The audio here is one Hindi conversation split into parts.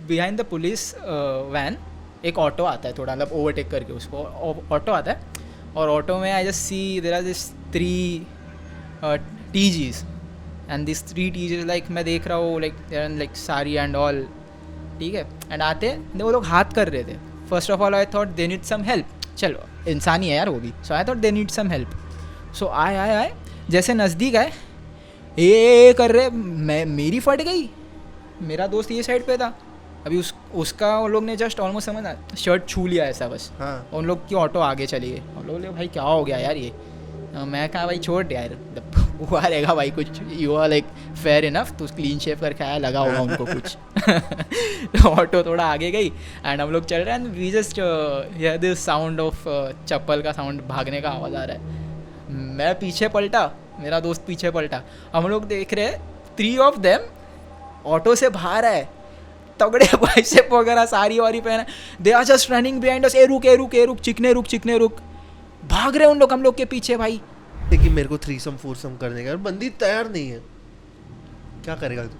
बिहाइंड द पुलिस वैन एक ऑटो आता है, थोड़ा मतलब ओवरटेक करके उसको ऑटो आता है, और ऑटो में I just see there are this 3 TGs and this 3 TGs like मैं देख रहा हूँ लाइक सारी एंड ऑल, ठीक है, एंड आते वो लोग हाथ कर रहे थे. First of all I thought they need some help, चलो इंसान ही है यार वो भी, so I thought they need some help. So आए जैसे नज़दीक आए ये कर रहे, मैं मेरी फट गई, मेरा दोस्त ये साइड पे था, अभी उसका उन लोग ने जस्ट ऑलमोस्ट समझ शर्ट छू लिया ऐसा बस. हाँ. उन लोग की ऑटो आगे चली गई, उन लोग भाई क्या हो गया यार ये. मैं कहा भाई छोड़ यार, हुआ रहेगा भाई कुछ, you are like fair enough, तो क्लीन शेव करके आया, लगा होगा उनको कुछ. तो ऑटो थोड़ा आगे गई एंड हम लोग चल रहे हैं and we just hear this sound of chappal का साउंड, भागने का आवाज़ आ रहा है. मैं पीछे पलटा, मेरा दोस्त पीछे पलटा, हम लोग देख रहे 3 ऑफ देम ऑटो से बाहर है, तगड़े बाइसेप वगैरह सारी वारी पहना, they are just running behind us, ए रुक चिकने रुक, भाग रहे उन लोग हम लोग के पीछे भाई. देखिए मेरे को थ्रीसम फोरसम करने का, बंदी तैयार नहीं है, क्या करेगा तू,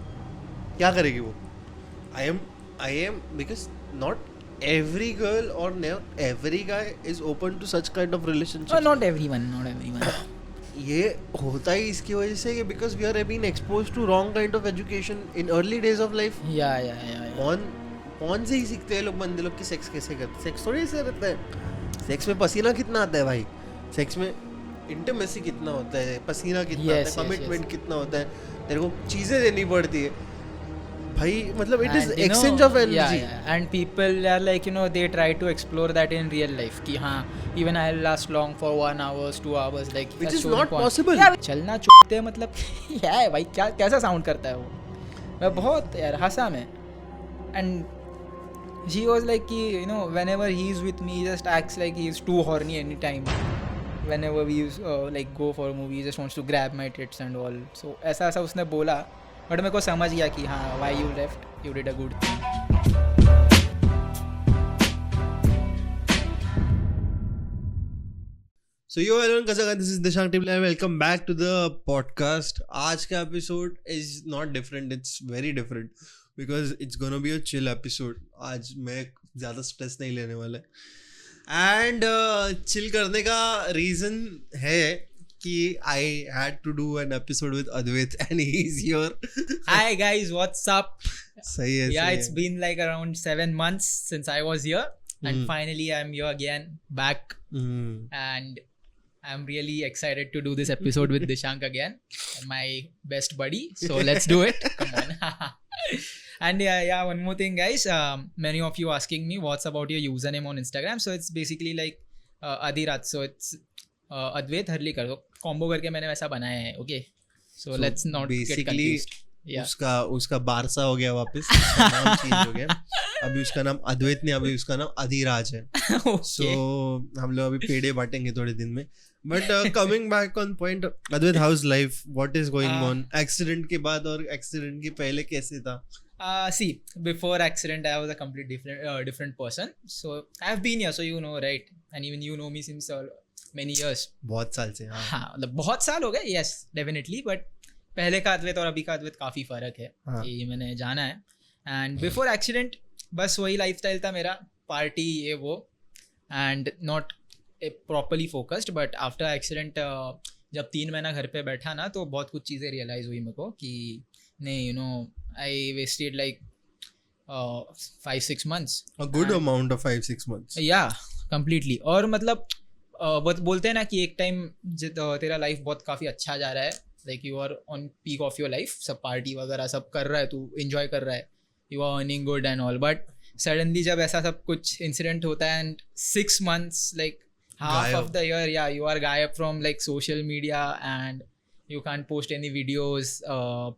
क्या करेगी वो. I am because not every girl और not every guy is open to such kind of relationship. Not everyone. ये होता ही इसकी वजह से कि because we are being exposed to wrong kind of education in early days of life. या कौन से ही सीखते हैं लोग, बंदे लोग की सेक्स कैसे करते, सेक्स थोड़ी ऐसे रहता है. सेक्स में पसीना कितना आता है भाई, सेक्स में इंटिमेसी कितना होता है, पसीना कितना आता है, कमिटमेंट कितना होता है, तेरे को चीजें देनी पड़ती है भाई, मतलब it is exchange of energy. And people are like you know they try to explore that in real life कि हाँ even I will last long for 1 hour 2 hours like which is not possible. चलना चुपते मतलब क्या है भाई, क्या कैसा साउंड करता है वो. मैं बहुत यार हंसा मैं. And she was like you know whenever he's with me he just acts like he's too horny anytime. Whenever we like go for a movie he just wants to grab my tits and all. So ऐसा उसने बोला, बट मेरे को समझ गया कि हाँ why you left, you did a good thing. So yo everyone, this is Dishank Tibble and welcome back to the podcast. आज का episode is not different, it's very different because it's gonna be a chill episode. आज मैं ज़्यादा स्ट्रेस नहीं लेने वाला है एंड चिल करने का रीज़न है कि I had to do an episode with Advait and he's here. Hi guys, what's up? सही है. Yeah, it's been like around 7 months since I was here and finally I'm here again, back. And I'm really excited to do this episode with Dishank again, my best buddy. So let's do it. Come on. And yeah, one more thing guys, many of you asking me what's about your username on Instagram. So it's basically like Adhirat, so it's Advait Harlikar, so combo करके मैंने वैसा बनाया है. Okay, so let's not get confused. Yeah. उसका बारसा हो गया वापस, नाम चेंज हो गया, अभी उसका नाम अद्वैत नहीं, अभी उसका नाम अधिराज है. So हम लोग अभी पेड़े बांटेंगे थोड़े दिन में. But coming back on point, Advait, how's life? What is going on? Accident के बाद और accident के पहले कैसे था? See, before accident I was a complete different person. So I've been here, so you know, right? And even you know me since many years. बहुत साल से. हाँ मतलब बहुत साल हो गए. Yes, definitely. But पहले का अद्वैत और अभी का अद्वैत काफ़ी फ़र्क है. ये मैंने जाना है. And before accident बस वही लाइफस्टाइल था मेरा, पार्टी ये वो, and not properly focused. But after accident जब 3 महीना घर पे बैठा ना, तो बहुत कुछ चीज़ें रियलाइज़ हुई मेरे को कि नहीं, you know, I wasted like 5-6 months. A good amount of 5-6 months. Yeah, completely. और मतलब बोलते हैं ना कि एक टाइम तेरा लाइफ बहुत काफ़ी अच्छा जा रहा है, like you are on peak of your life, सब पार्टी वगैरह सब कर रहा है, तू इन्जॉय कर रहा है, you are earning good and all. But suddenly जब ऐसा सब कुछ इंसिडेंट होता है and 6 months like half of the year, yeah, you are गायब from like social media and you can't post any videos,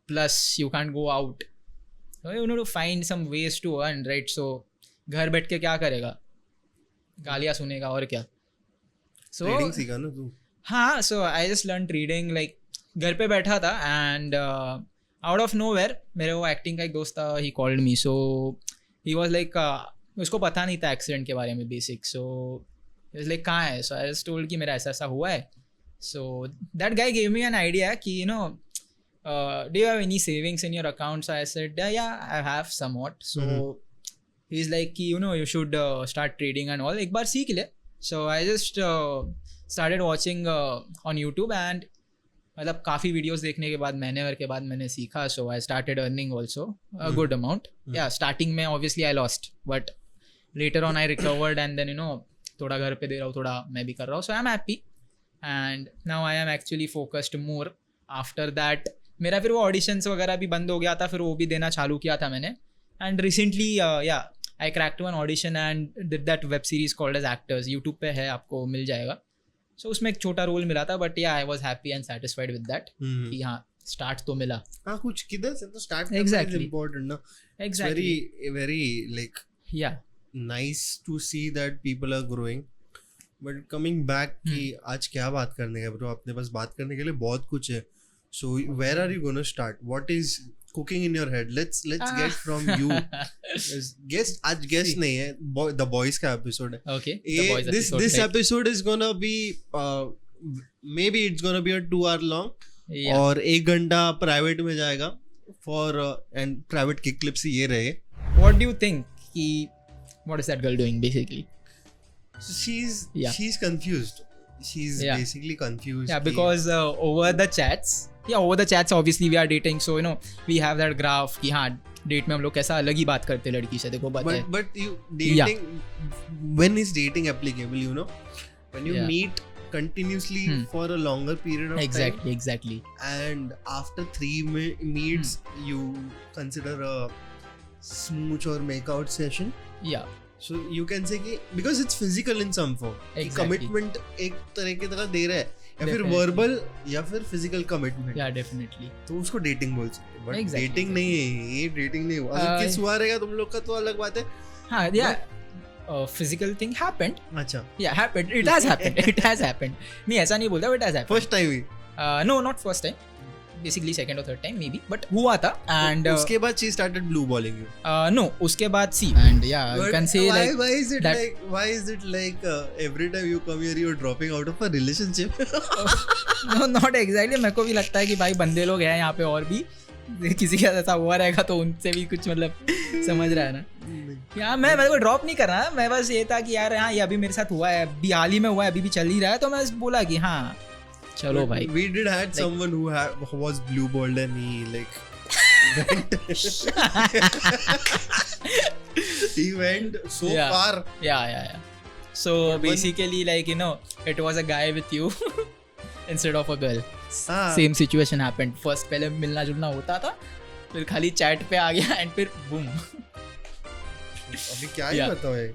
plus you can't go out, so you need to find some ways to earn, right? So घर बैठ के क्या करेगा, गालियाँ सुनेगा और क्या. So रीडिंग सीखा ना तू? हाँ, so I just learned reading, like घर पे बैठा था and out of nowhere मेरे वो एक्टिंग का एक दोस्त था, he called me. So he was like उसको पता नहीं था एक्सीडेंट के बारे में basic. So he was like कहाँ है? So I just told कि मेरा ऐसा हुआ है. So that guy gave me an idea कि you know, do you have any savings in your account? So I said yeah, I have somewhat. So he is like कि you should start trading and all, एक बार सीख ले. So I just started watching on YouTube and मतलब काफ़ी वीडियोस देखने के बाद के बाद मैंने सीखा. So I started earning also a good amount. Yeah starting में obviously I lost but later on I recovered and then थोड़ा घर पे दे रहा हूँ, थोड़ा मैं भी कर रहा हूँ. So I am happy and now I am actually focused more. After that मेरा फिर वो ऑडिशंस वगैरह भी बंद हो गया था, फिर वो भी देना चालू किया था मैंने. And recently I cracked one audition and did that web series called as actors. YouTube पे है, आपको मिल जाएगा. सो उसमें एक छोटा रोल मिला था बट या I was happy and satisfied with that कि हाँ स्टार्ट तो मिला. हाँ, कुछ किधर से तो स्टार्ट करना Exactly. is important ना. Exactly. Very like Yeah. nice to see that people are growing. But coming back कि आज क्या बात करने का bro, अपने पास बात करने के लिए बहुत कुछ है. So where are you gonna start? What is cooking in your head? Let's get from you. Guest आज guest नहीं है, the boys का episode है. Okay. The boys This right? episode is gonna be maybe it's gonna be a 2 hour long. Yeah. और 1 घंटा प्राइवेट में जाएगा फॉर एंड प्राइवेट की क्लिप्स ये रहे. What do you think? What is that girl doing basically? So she's Yeah. she's confused. She's Yeah. basically confused. Yeah, because over the chats obviously we are dating, so we have that graph कि हाँ डेट में हम लोग कैसा अलग ही बात करते हैं लड़की से, देखो बात है. but you dating, when is dating applicable, when you Yeah. meet continuously for a longer period of Exactly. time, and after 3 meets you consider a smooch or make out session. Yeah. So you can say कि because it's physical in some form. Exactly. Commitment एक तरह की तरह दे रहा है, या फिर Definitely. वर्बल या फिर फिजिकल कमिटमेंट. Yeah, definitely. तो उसको डेटिंग बोल सकते हैं. But Exactly. डेटिंग नहीं है ये, डेटिंग नहीं हुआ. अगर किस हुआ रहेगा तुम लोग का तो अलग बात है. हाँ, yeah. Physical thing happened. अच्छा, Yeah, happened. It has happened. It has happened. नहीं ऐसा नहीं बोलता, but it has happened. First time he. No, not first time. Basically second or third time maybe. But हुआ था and उसके बाद she started blue balling you. no, उसके बाद see and yeah, you But can say why, like why is it that- like why is it like every time you come here you're dropping out of a relationship? no, not exactly. मेरे को भी लगता है कि भाई बंदे लोग हैं यहाँ पे और भी, किसी का ऐसा हुआ रहेगा तो उनसे भी कुछ मतलब समझ रहा है ना. यार मैं मेरे को ड्रॉप नहीं करना, मैं बस ये था कि यार हाँ ये अभी मेरे साथ हुआ है, अभी हाल ही में हुआ है, अभी भी चल ही रहा है, तो मैं बोला कि हाँ चलो भाई. We did had someone who was blue balled and he like went he went so Yeah. far. Yeah. So basically like it was a guy with you instead of a girl. हाँ. Same situation happened. First पहले मिलना जुलना होता था, फिर खाली चैट पे आ गया एंड फिर बूम. अभी क्या ही Yeah. बताओ है.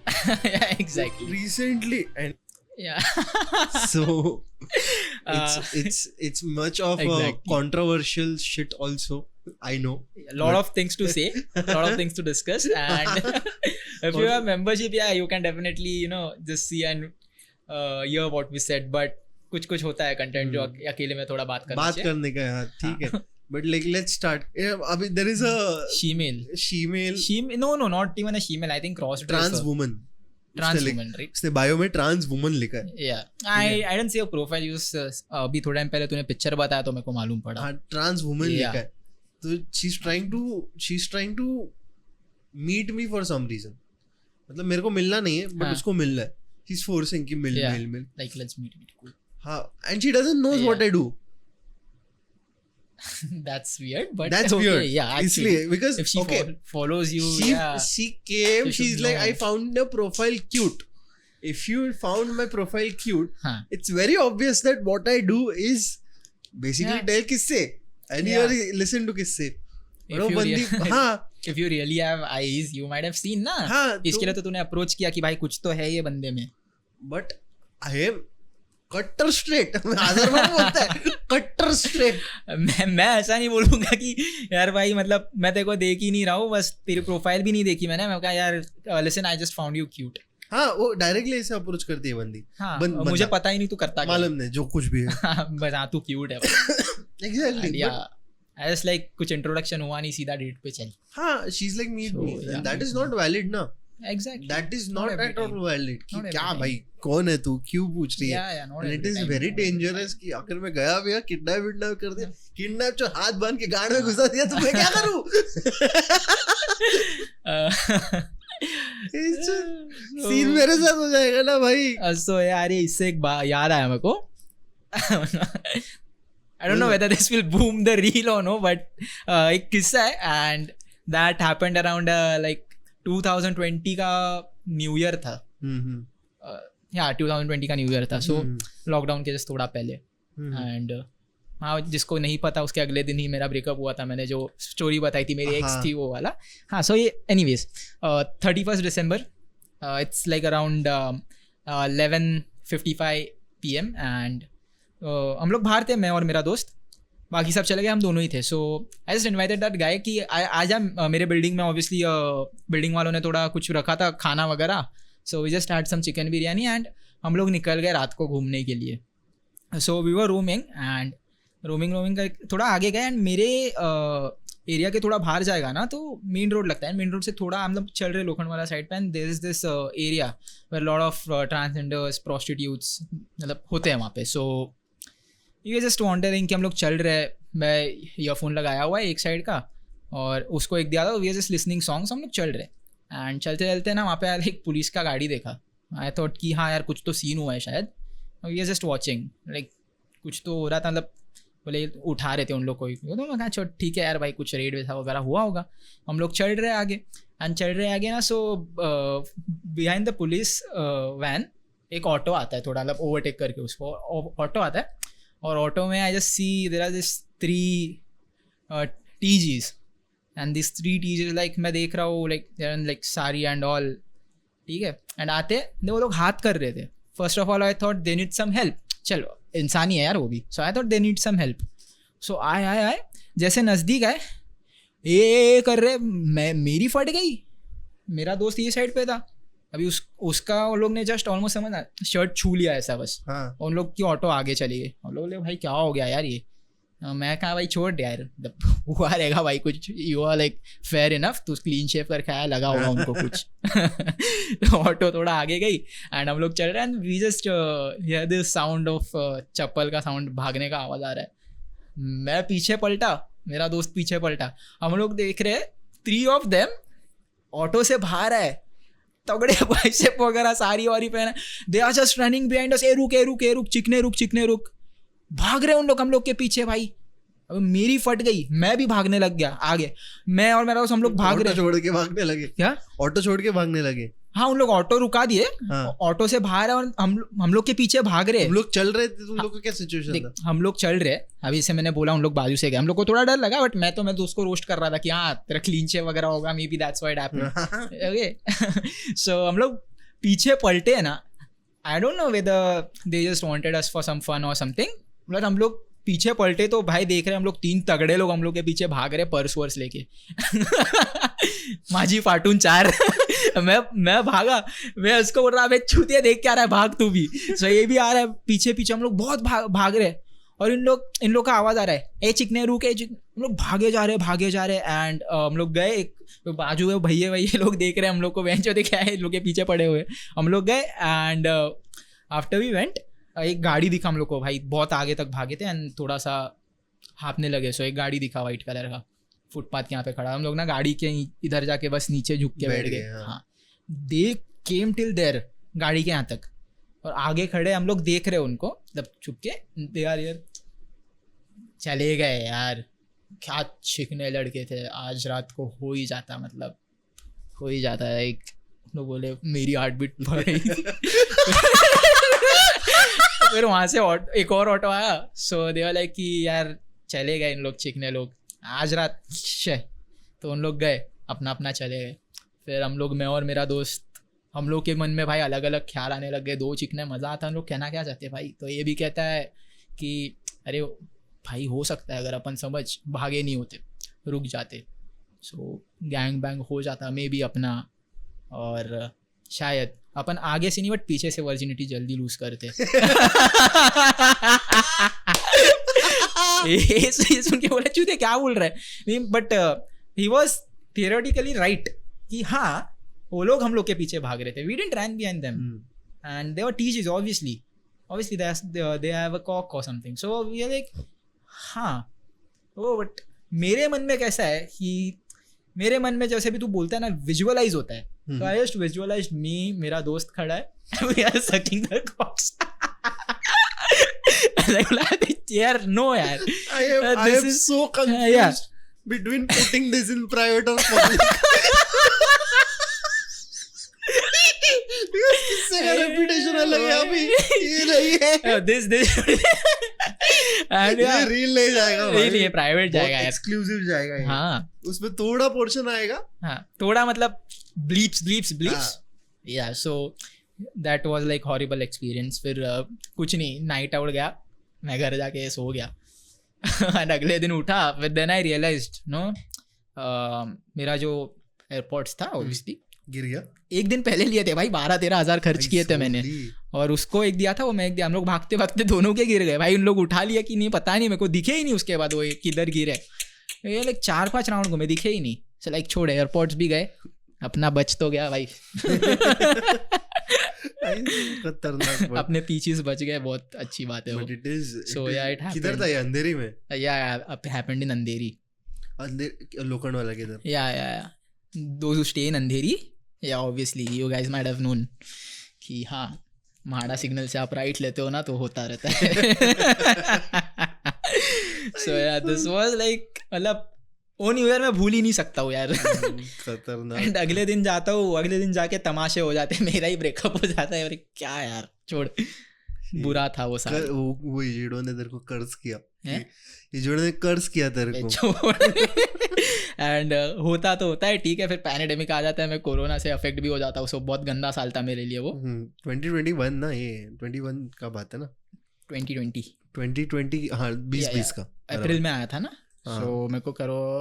Yeah, exactly. Recently and Yeah. so it's much of a Exactly. controversial shit also. I know. A lot of things to say, lot of things to discuss, and if you have membership, yeah, you can definitely just see and hear what we said. But कुछ होता है कंटेंट जो अकेले में थोड़ा बात करना बात चाहिए. करने का यार ठीक है. But like let's start. अभी there is a Shemale. No, not even a shemale. I think cross trans woman. Trans woman, right? उसने बायो में ट्रांस वुमन लिखा है. Yeah. I didn't see a profile. अभी थोड़ा टाइम पहले तूने पिक्चर बताया तो मेरे को मालूम पड़ा. हाँ, ट्रांस वुमन Yeah. लिखा है. तो she's trying to meet me for some reason. मतलब मेरे को मिलना नहीं है बट हाँ. उसको मिलना है. She's forcing कि मिल. Like let's meet. Cool. हाँ, and she doesn't know what I do. That's weird, but That's okay, weird. Yeah, actually, इसलिए because if she okay, follows you, she yeah. came. You should She's like, know. I found the profile cute. If you found my profile cute, Huh. it's very obvious that what I do is basically Yeah. tell किससे and Yeah. you listen to किससे. If और you बंदी rea- हाँ If you really have eyes, you might have seen ना. हाँ इसके लिए तो तूने अप्रोच किया कि भाई कुछ तो है ये बंदे में. बट आई एम कट्टर स्ट्रेट. आजरबान बोलता है कट्टर स्ट्रेट. मैं ऐसा नहीं बोलूंगा कि यार भाई मतलब मैं तेरे को देख ही नहीं रहा हूँ, बस तेरी प्रोफाइल भी नहीं देखी मैंने. मैं कहा यार listen I just found you cute. हाँ, वो डायरेक्टली ऐसे अप्रोच करती है बंदी. हाँ, बंदा. मुझे पता ही नहीं तू करता क्या. मालूम नहीं जो कुछ भी है. बस हाँ तू क्यूट है. एग्जैक्टली. आई जस्ट लाइक कुछ इंट्रोडक्शन हुआ नहीं, सीधा डेट पे चल. हाँ, she is like meet So, me yeah, and that meet is me. Not valid ना. Exactly. That is Not not every at all time. valid. कि Not every क्या time. भाई कौन है तू, क्यों पूछ रही है. Yeah, not And it every is time. very dangerous कि अगर मैं गया भैया किडनैप कर दिया, किडनैप जो हाथ बांध के गाड़ में घुसा दिया तो मैं क्या करूं. सीन मेरे साथ हो जाएगा ना भाई. सो यार ये इससे एक याद आया मेरे को. I don't know whether this will boom the reel or no, but एक किस्सा है and that happened around like 2020 का न्यू ईयर था. या 2020 का न्यू ईयर था. सो लॉकडाउन के जस्ट थोड़ा पहले. एंड हाँ, जिसको नहीं पता उसके अगले दिन ही मेरा ब्रेकअप हुआ था. मैंने जो स्टोरी बताई थी मेरी एक्स थी वो वाला. हाँ, सो ये anyways 31 December, it's like around 11:55 PM and हम लोग बाहर थे, मैं और मेरा दोस्त. बाकी सब चले गए, हम दोनों ही थे. So I just invited that guy कि आज मेरे बिल्डिंग में ऑब्वियसली बिल्डिंग वालों ने थोड़ा कुछ रखा था खाना वगैरह. So we just had some chicken biryani and हम लोग निकल गए रात को घूमने के लिए. So we were roaming and roaming का थोड़ा आगे गए एंड मेरे एरिया के थोड़ा बाहर जाएगा ना तो मेन रोड लगता है. मेन रोड से थोड़ा हम लोग चल रहे लोखंड वाला साइड पे and there is this area where lot of transgenders, prostitutes मतलब होते हैं वहाँ पे. सो ये जस्ट वॉन्डरिंग कि हम लोग चल रहे, मैं ईयरफोन लगाया हुआ है एक साइड का और उसको एक दिया था. We are just listening songs, हम लोग चल रहे एंड चलते चलते ना वहाँ पे यार एक पुलिस का गाड़ी देखा. आई थॉट कि हाँ यार कुछ तो सीन हुआ है शायद. We are just watching like कुछ तो हो रहा था, मतलब बोले उठा रहे थे उन लोग को. तो मैं कहा चलो ठीक है यार भाई कुछ रेड वैसा वगैरह हुआ होगा. हम लोग चल रहे आगे एंड चल रहे आगे ना. So behind the police van एक ऑटो आता है, थोड़ा मतलब ओवरटेक करके उसको ऑटो आता है. और ऑटो में I just see there are this 3 TGs and this 3 TGs like मैं देख रहा हूँ like there in like sari and all. ठीक है. एंड आते वो लोग हाथ कर रहे थे. First of all I thought they need some help. चलो इंसान ही है यार वो भी. So I thought they need some help. So आए जैसे नज़दीक आए ये कर रहे, मैं मेरी फट गई. मेरा दोस्त ये साइड पे था. अभी उसका उन लोग ने जस्ट ऑलमोस्ट समझना शर्ट छू लिया ऐसा बस. हाँ. उन लोग की ऑटो आगे चली गई. हम लोग भाई क्या हो गया यार ये. मैं कहा भाई छोड़ यार हुआ रहेगा भाई कुछ. You are like fair enough, तू क्लीन शेव करके आया, लगा होगा उनको कुछ. तो ऑटो थोड़ा आगे गई एंड हम लोग चल रहे हैं and we just hear this sound of chappal का साउंड, भागने का आवाज़ आ रहा है. मैं पीछे पलटा, मेरा दोस्त पीछे पलटा. हम लोग देख रहे 3 of them ऑटो से बाहर है, तगड़े बाइसेप वगैरह सारी वारी पहना. They are just running behind us. ए रुक चिकने रुक. भाग रहे उन लोग हम लोग के पीछे भाई. अब मेरी फट गई, मैं भी भागने लग गया आगे. मैं और मेरा दोस्त हम लोग भाग रहे, छोड़ के भागने लगे. क्या ऑटो छोड़ के भागने लगे? हाँ, उन लोग ऑटो रुका दिए. हाँ. ऑटो से बाहर है और हम लोग के पीछे भाग रहे. हम लोग चल रहे थे, तुम लोग का क्या सिचुएशन था? हम लोग चल रहे, अभी से मैंने बोला उन लोग बाजू से गए. हम लोग को थोड़ा डर लगा बट मैं दोस्त को रोस्ट कर रहा था कि हाँ तेरा क्लीन शेव वगैरह होगा, maybe that's why it happened. Okay. So हम लोग पीछे पलटे ना. I don't know whether they just wanted us for some fun और समथिंग. बट हम लोग पीछे पलटे तो भाई देख रहे हम लोग 3 तगड़े लोग हम लोग के पीछे भाग रहे पर्स वर्स लेके. माझी फाटून 4. मैं भागा, मैं उसको बोल रहा अबे छूतिया देख के आ रहा है, भाग तू भी. सो ये भी आ रहा है पीछे हम लोग बहुत भाग रहे और इन लोग का आवाज़ आ रहा है ए चिकने रुक. हम लोग भागे जा रहे एंड हम लोग गए. एक बाजू में भैया लोग देख रहे हैं हम लोग को, बेंच पे क्या है इन लोग के पीछे पड़े हुए. हम लोग गए एंड आफ्टर वी वेंट एक गाड़ी दिखा हम लोग को भाई. बहुत आगे तक भागे थे एंड थोड़ा सा हाँपने लगे. सो एक गाड़ी दिखा वाइट कलर का फुटपाथ के यहाँ पे खड़ा. हम लोग ना गाड़ी के इधर जाके बस नीचे झुक के बैठ गए. हाँ, दे केम टिल देयर, गाड़ी के यहाँ तक. और आगे खड़े हम लोग देख रहे उनको मतलब छुप के. यार चले गए यार. क्या चिकने लड़के थे. आज रात को हो ही जाता, मतलब हो ही जाता है. एक लोग बोले मेरी हार्ट बीट बढ़ रही. फिर वहाँ से एक और ऑटो आया. सो दे वर लाइक कि यार चले गए इन लोग चिकने लोग आज रात. तो उन लोग गए अपना चले गए. फिर हम लोग, मैं और मेरा दोस्त, हम लोग के मन में भाई अलग अलग ख्याल आने लग गए. 2 चिकने मज़ा आता. हम लोग कहना क्या चाहते भाई. तो ये भी कहता है कि अरे भाई हो सकता है अगर अपन समझ भागे नहीं होते, रुक जाते, सो गैंग बैंग हो जाता मे बी अपना. और शायद अपन आगे से नहीं बट पीछे से वर्जिनिटी जल्दी लूज करते. ये सुन के बोला चूते क्या बोल रहा है. But he was theoretically right कि हाँ वो लोग हम लोग के पीछे भाग रहे थे. We didn't run behind them and they were teachers obviously they have a cock और something. So we are like हाँ वो. बट मेरे मन में कैसा है कि मेरे मन में जैसे भी तू बोलता है ना विजुअलाइज होता है So I just visualized me, मेरा दोस्त खड़ा है, we are sucking the cocks. Like, यार no यार. I am so confused between putting this in private or public. किससे का reputation अलग है अभी, ये नहीं है. This and ये रील नहीं जाएगा भाई. ये प्राइवेट जाएगा यार. एक्सक्लूसिव जाएगा ये. हाँ. उसमें थोड़ा पोर्शन आएगा. हाँ. थोड़ा मतलब bleeps. हाँ. Yeah, so that was like horrible experience. फिर कुछ नहीं, नाइट आउट गया, मैं घर जाके सो गया. And अगले दिन उठा, फिर then I realized मेरा जो एयरपोर्ट्स था obviously गिर गया. एक दिन पहले लिए थे भाई, 12-13 हज़ार खर्च किए थे मैंने, और उसको एक दिया था, वो मैं एक दिया. हम लोग भागते भागते दोनों के गिर गए भाई. उन लोग उठा लिया कि नहीं पता नहीं, मेरे को दिखे ही नहीं उसके बाद वो किधर गिरे. ये लाइक 4-5 राउंड घूमे, दिखे ही नहीं. सो लाइक छोड़, एयरपोर्ट्स भी गए, अपना बच तो गया भाई. खतरनाक. अपने पीछे बच गए, बहुत अच्छी बात है वो. So yeah, it happened. किधर था ये, अंधेरी में? Yeah, it happened in अंधेरी. लोखंड वाला किधर? Yeah. Those who stay in Andheri, yeah, obviously you guys might have known कि हाँ, म्हाडा सिग्नल से आप राइट लेते हो ना तो होता रहता है. So yeah, this was like, मतलब वो न्यू ईयर मैं भूल ही नहीं सकता हूँ यार. खतरनाक. एंड अगले दिन जाता हूँ, अगले दिन जाके तमाशे हो जाते, मेरा ही ब्रेकअप हो जाता है. अरे क्या यार, छोड़, बुरा था वो साल. वो इजोड़ो ने तेरे को कर्ज किया, इजोड़ो ने कर्ज किया तेरे को. छोड़. एंड होता तो होता है, ठीक है. फिर पैंडेमिक आ जाता है, मैं कोरोना से अफेक्ट भी हो जाता हूँ. सो बहुत गंदा साल था मेरे लिए वो. 2021 ना, ये 21 का बात है ना. 2020 हाँ, 2020 का अप्रैल में आया था ना. सो मेरे को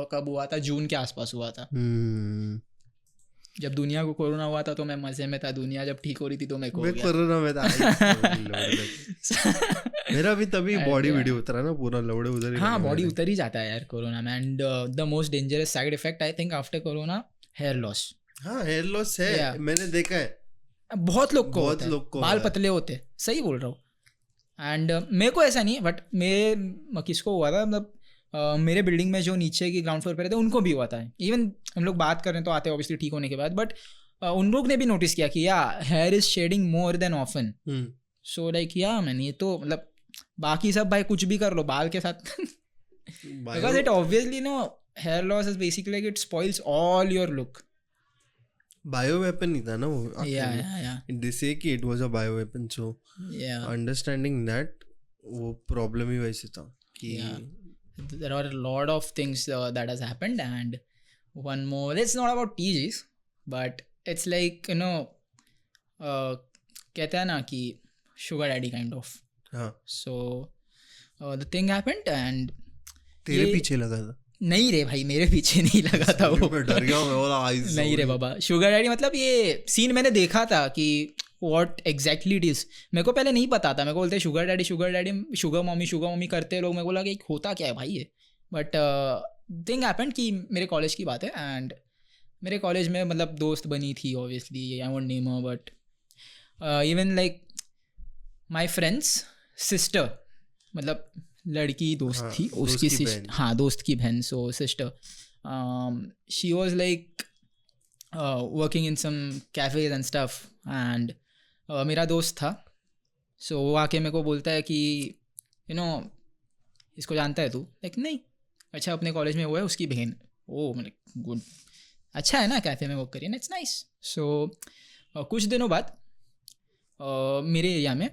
कब हुआ था, जून के आसपास हुआ था. जब दुनिया को कोरोना हुआ था तो मैं मजे में था, दुनिया जब ठीक हो रही थी तो मैं कोरोना में था. मेरा भी तभी बॉडी वीडियो उतरा ना पूरा, लौड़े उधर. हाँ, बॉडी उतर ही जाता है यार कोरोना में. And the most dangerous side effect I think after corona, hair loss. हाँ, हेयर लॉस है, मैंने देखा है. बहुत लोग को बाल पतले होते, सही बोल रहा हूँ. एंड मेरे को ऐसा नहीं, बट मेरे किसको हुआ था, मतलब मेरे बिल्डिंग में जो नीचे की ग्राउंड फ्लोर पे रहते हैं उनको भी हुआ था. इवन हम लोग बात कर रहे हैं तो आते हैं ऑब्वियसली ठीक होने के बाद, बट उन लोग ने भी नोटिस किया कि या hair is shedding more than often. So like yeah man, ये तो मतलब बाकी सब भाई कुछ भी कर लो बाल के साथ. Because it obviously no, hair loss is basically like it spoils all your look. Bio weapon नहीं था ना वो. दे से कि it was a bio weapon. So understanding that, वो प्रॉब्लम ही वैसे था कि there are a lot of things that has happened. And one more, it's not about TGs, but it's like, you know, कहते हैं ना कि sugar daddy kind of. हाँ. So the thing happened and तेरे पीछे लगा था? नहीं रे भाई, मेरे पीछे नहीं लगा था वो. मैं डर गया, मैं बोला नहीं रे बाबा. शुगर डैडी मतलब ये सीन मैंने देखा था कि व्हाट एग्जैक्टली इट इज़. मेरे को पहले नहीं पता था. मेरे को बोलते शुगर डैडी शुगर मम्मी करते लोग. मेरे को लगा कि होता क्या है भाई ये. बट थिंग हैपेंड कि मेरे कॉलेज की बात है, एंड मेरे कॉलेज में मतलब दोस्त बनी थी obviously, I won't name her, but even like my friend's sister, मतलब लड़की दोस्त थी, उसकी हाँ दोस्त की बहन. So sister, she was like working in some cafes and stuff. And मेरा दोस्त था. सो वो आके मेरे को बोलता है कि यू नो इसको जानता है तू. लाइक नहीं. अच्छा, अपने कॉलेज में वो है उसकी बहन. ओ मतलब गुड, अच्छा है ना, कैफ़े में वर्क करिए ना, इट्स नाइस. सो कुछ दिनों बाद मेरे एरिया में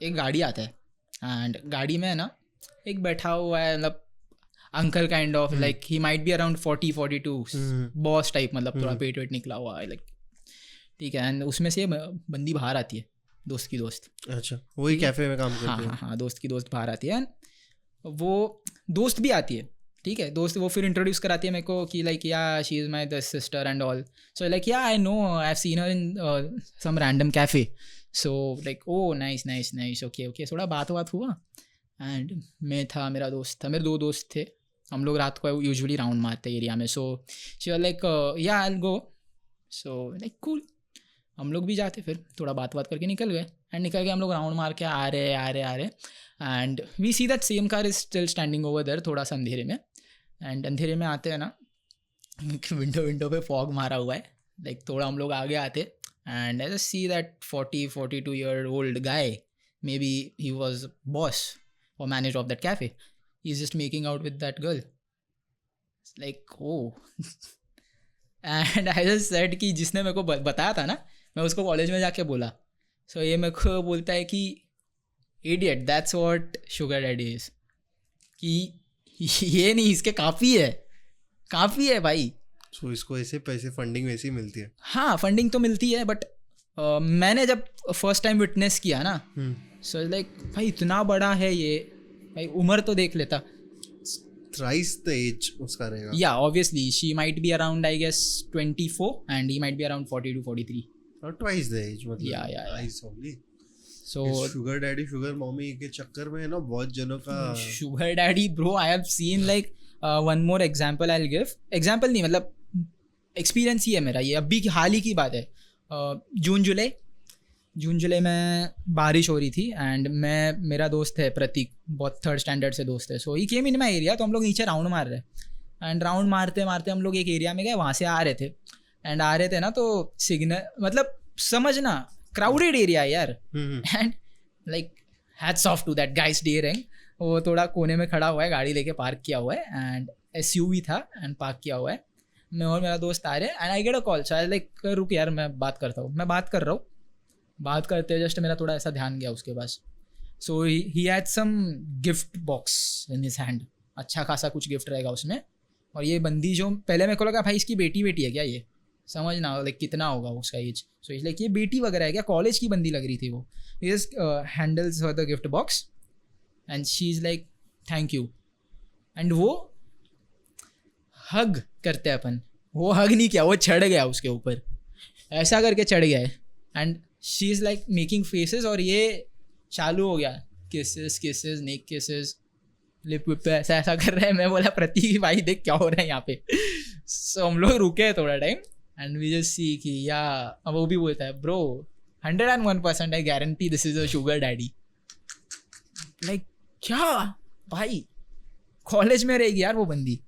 एक गाड़ी आता है, एंड गाड़ी में है ना एक बैठा हुआ है, मतलब uncle kind of, like he might be around 40-42, boss type, मतलब थोड़ा पेट वेट निकला हुआ है, लाइक ठीक है. एंड उसमें से बंदी बाहर आती है, दोस्त की दोस्त. अच्छा, वही कैफे में काम करती है. हाँ, दोस्त की दोस्त बाहर आती है. वो दोस्त भी आती है, ठीक है. दोस्त वो फिर इंट्रोड्यूस कराती है मेरे को कि like yeah she is my the sister and all. So like yeah I know, I have seen her in some random cafe. So like oh nice, okay. थोड़ा बात हुआ. एंड मैं था, मेरा दोस्त था, मेरे 2 दोस्त थे. हम लोग रात को यूजुअली राउंड मारते हैं एरिया में. So she was like yeah I will go. So like cool, हम लोग भी जाते, फिर थोड़ा बात करके निकल गए. एंड निकल के हम लोग राउंड मार के आ रहे and we see that same car is still standing over there, थोड़ा सा अंधेरे में. एंड अंधेरे में आते हैं ना, विंडो पे फॉग मारा हुआ है, लाइक थोड़ा हम लोग आगे आते and I just see that 42 year old guy, maybe he was boss or manager of that cafe, he's just making out with that girl. It's like, oh. And I just said कि जिसने मेरे को बताया था ना, मैं उसको कॉलेज में जाके बोला, सो ये मेरे को बोलता है कि idiot, that's what sugar daddy is, कि ये नहीं, इसके काफ़ी है भाई. सो इसको ऐसे पैसे फंडिंग वैसे ही मिलती है. हाँ, फंडिंग तो मिलती है, बट मैंने जब फर्स्ट टाइम विटनेस किया ना, सो लाइक भाई इतना बड़ा है ये, भाई उम्र तो देख लेता. Thrice the age उसका रहेगा. Yeah, obviously she might be around, I guess 24 and he might be around 40 to 43. Not twice the age मतलब. Yeah. Twice only. So sugar daddy sugar mommy के चक्कर में है ना बहुत जनों का. sugar daddy bro, I have seen like one more example I'll give. Example नहीं, मतलब experience ही है मेरा ये, अभी हाल ही की बात है. जून जुलाई में बारिश हो रही थी एंड मेरा दोस्त है प्रतीक, बहुत थर्ड स्टैंडर्ड से दोस्त है. सो ही केम इन माई एरिया, तो हम लोग नीचे राउंड मार रहे एंड राउंड मारते मारते हम लोग एक एरिया में गए, वहाँ से आ रहे थे ना, तो सिग्नल मतलब समझना क्राउडेड एरिया यार. And like hats off to that guys daring, वो थोड़ा कोने में खड़ा हुआ है, गाड़ी लेके पार्क किया हुआ है एंड SUV था एंड पार्क किया हुआ है. मैं और मेरा दोस्त आ रहे हैं and I get a call. शायद लाइक रुक यार मैं बात करता हूँ, मैं बात कर रहा हूँ, बात करते जस्ट मेरा थोड़ा ऐसा ध्यान गया उसके पास. So he had some gift box in his hand, अच्छा खासा कुछ गिफ्ट रहेगा उसमें. और ये बंदी जो पहले मेरे को लगा भाई इसकी बेटी है क्या, ये समझना लाइक कितना होगा उसका एज. सो इस लाइक ये बेटी वगैरह है क्या, कॉलेज की बंदी लग रही थी वो. He just handles her the gift box and she is like thank you. And वो हग करते अपन, वो हग नहीं किया, वो चढ़ गया उसके ऊपर, ऐसा करके चढ़ गया है and she is like making faces और ये चालू हो गया किसेस नेक किसेस लिप विप पे ऐसा कर रहे हैं. मैं बोला प्रतीक भाई देख क्या हो रहा है यहाँ पे. सो हम लोग रुके थोड़ा time and we just see कि या वो भी बोलता है bro 101% I guarantee this is a sugar daddy. Like क्या भाई, कॉलेज में रहेगी यार वो बंदी,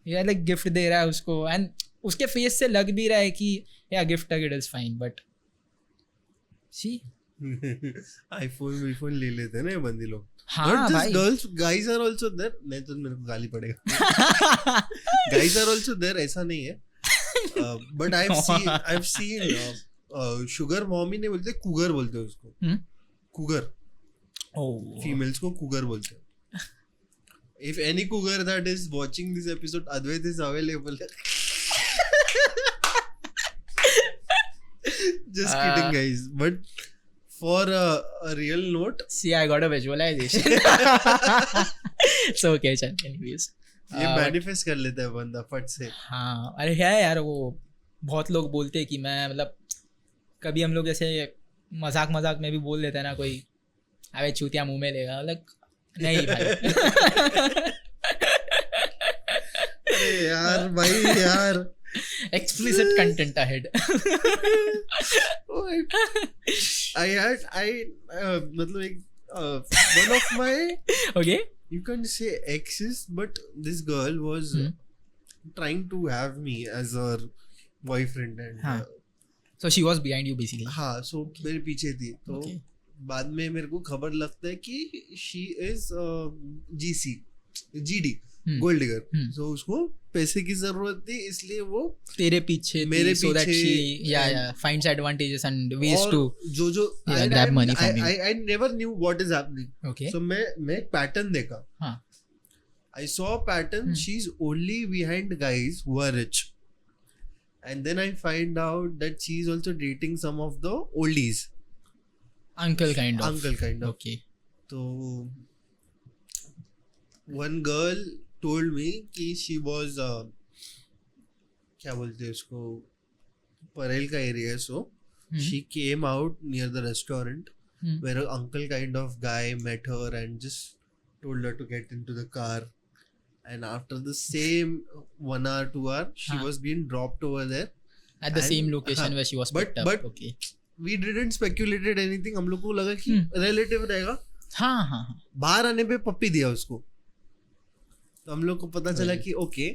यार लाइक गिफ्ट दे रहा है उसको एंड उसके फेस से लग भी रहा है कि yeah gift it is fine, but see iPhone ले लेते हैं ना ये बंदी लोग. हाँ भाई, girls guys are also there. नहीं तो मेरे को गाली पड़ेगा. गाइस आर आल्सो देयर, ऐसा नहीं है. But I have seen sugar mommy ने बोलते कुगर बोलते हैं उसको. कुगर, फीमेल्स को कुगर बोलते हैं. If any cougar that is watching this episode, Advait is available. Just kidding, guys. But for a real note, see, I got a visualization. So okay, चल. Anyways, ये मैनिफेस्ट कर लेता है बंदा फट से. हाँ, अरे है यार, वो बहुत लोग बोलते हैं कि मैं मतलब कभी हम लोग जैसे मजाक में भी बोल देते हैं ना कोई, अबे चूतिया मुंह में लेगा, like नहीं भाई. अरे यार भाई यार, explicit content ahead. मतलब एक one of my, okay, you can say exes, but this girl was trying to have me as her boyfriend and so she was behind you basically. हाँ, so मेरे पीछे थी. तो बाद में मेरे को खबर लगता है कि she is GD gold digger. So उसको पैसे की जरूरत थी, इसलिए वो तेरे पीछे मेरे so that पीछे she finds advantages and ways to जो grab money from you. I never knew what is happening. Okay. So मैं एक पैटर्न देखा. हाँ. I saw a pattern. She's only behind guys who are rich. And then I find out that she's also dating some of the oldies. Uncle kind of. Okay. So one girl told me कि she was क्या बोलते हैं उसको, परेल का area. So she came out near the restaurant where an uncle kind of guy met her and just told her to get into the car. And after the same 1 hour 2 hour, she was being dropped over there at the same location where she was picked up. But okay. We didn't speculated anything. हम लोग को लगा कि relative रहेगा. हाँ. बाहर आने पे पप्पी दिया उसको. तो हम लोग को पता चला कि okay,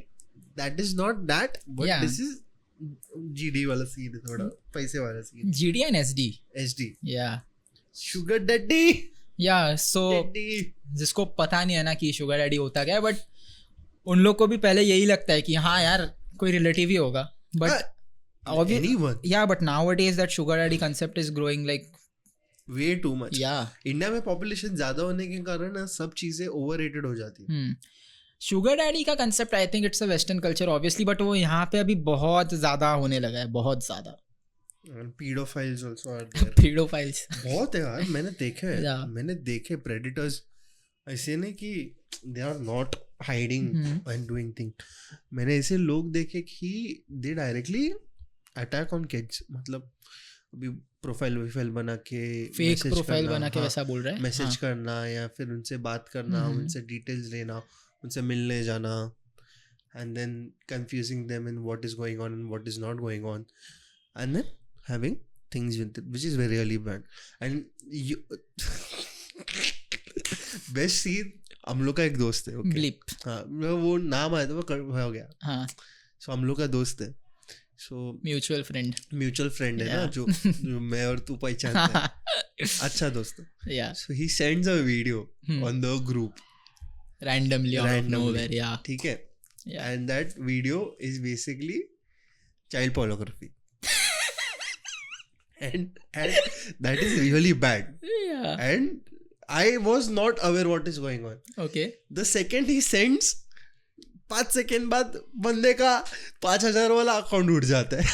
that is not that, but this is GD वाला सीन है, थोड़ा पैसे वाला scene. GD and SD. SD. Yeah. Sugar daddy. Yeah, so Daddy. जिसको पता नहीं है ना कि शुगर डैडी होता क्या है, बट उन लोग को भी पहले यही लगता है कि हाँ यार कोई रिलेटिव ही होगा, but Anyone. yeah, but nowadays that sugar daddy concept is growing like Way too much. yeah. India में पॉपुलेशन ज्यादा होने के कारण ना सब चीजें ओवररेटेड हो जाती है. शुगर डैडी का concept I think it's a western culture obviously, but वो यहाँ पे अभी बहुत ज़्यादा होने लगा है, बहुत ज़्यादा. Pedophiles also are there. Paedophiles. बहुत है यार, मैंने देखे हैं. Yeah. मैंने देखे प्रेडिटर्स ऐसे नहीं कि they are not hiding and doing thing. मैंने ऐसे लोग देखे कि they directly attack on kids. मतलब अभी प्रोफाइल वोफाइल बना के फेक प्रोफाइल बना के वैसा बोल रहा है. मैसेज करना या फिर उनसे बात करना, उनसे डिटेल्स लेना, उनसे मिलने जाना, and then confusing them in what is going on and what is not going on, and then having things with it, which is very really bad. And you best scene, हम लोग का एक दोस्त है, okay? ब्लिप. हाँ, वो नाम आया था, वो हो गया. हाँ, So हम लोग का दोस्त है, so mutual friend. Mutual friend है ना, जो मैं और तू पहचानते हैं. अच्छा दोस्त है. या So he sends a video on the group. randomly out of Randomly. nowhere. Yeah. ठीक है. Yeah. And that video is basically child pornography. and that is really bad. Yeah. And I was not aware what is going on. Okay. The second he sends, 5 second बाद बंदे का 5,000 वाला अकाउंट उठ जाता है.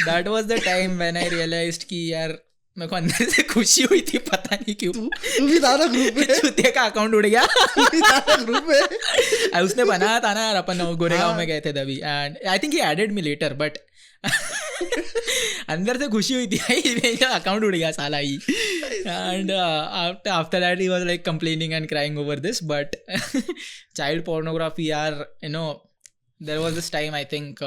That was the time when I realized कि यार मेरे को अंदर से खुशी हुई थी, पता नहीं क्यों. तू भी था ना ग्रुप में. चूतिया का अकाउंट उड़ गया. तू भी था ना ग्रुप में. उसने बनाया था ना यार, अपन गोरेगांव में गए थे तभी, and I think he added me later, but अंदर से खुशी हुई थी, मेरा अकाउंट उड़ गया साला ही. And after that he was like complaining and crying over this. But child pornography यार, you know there was this time I think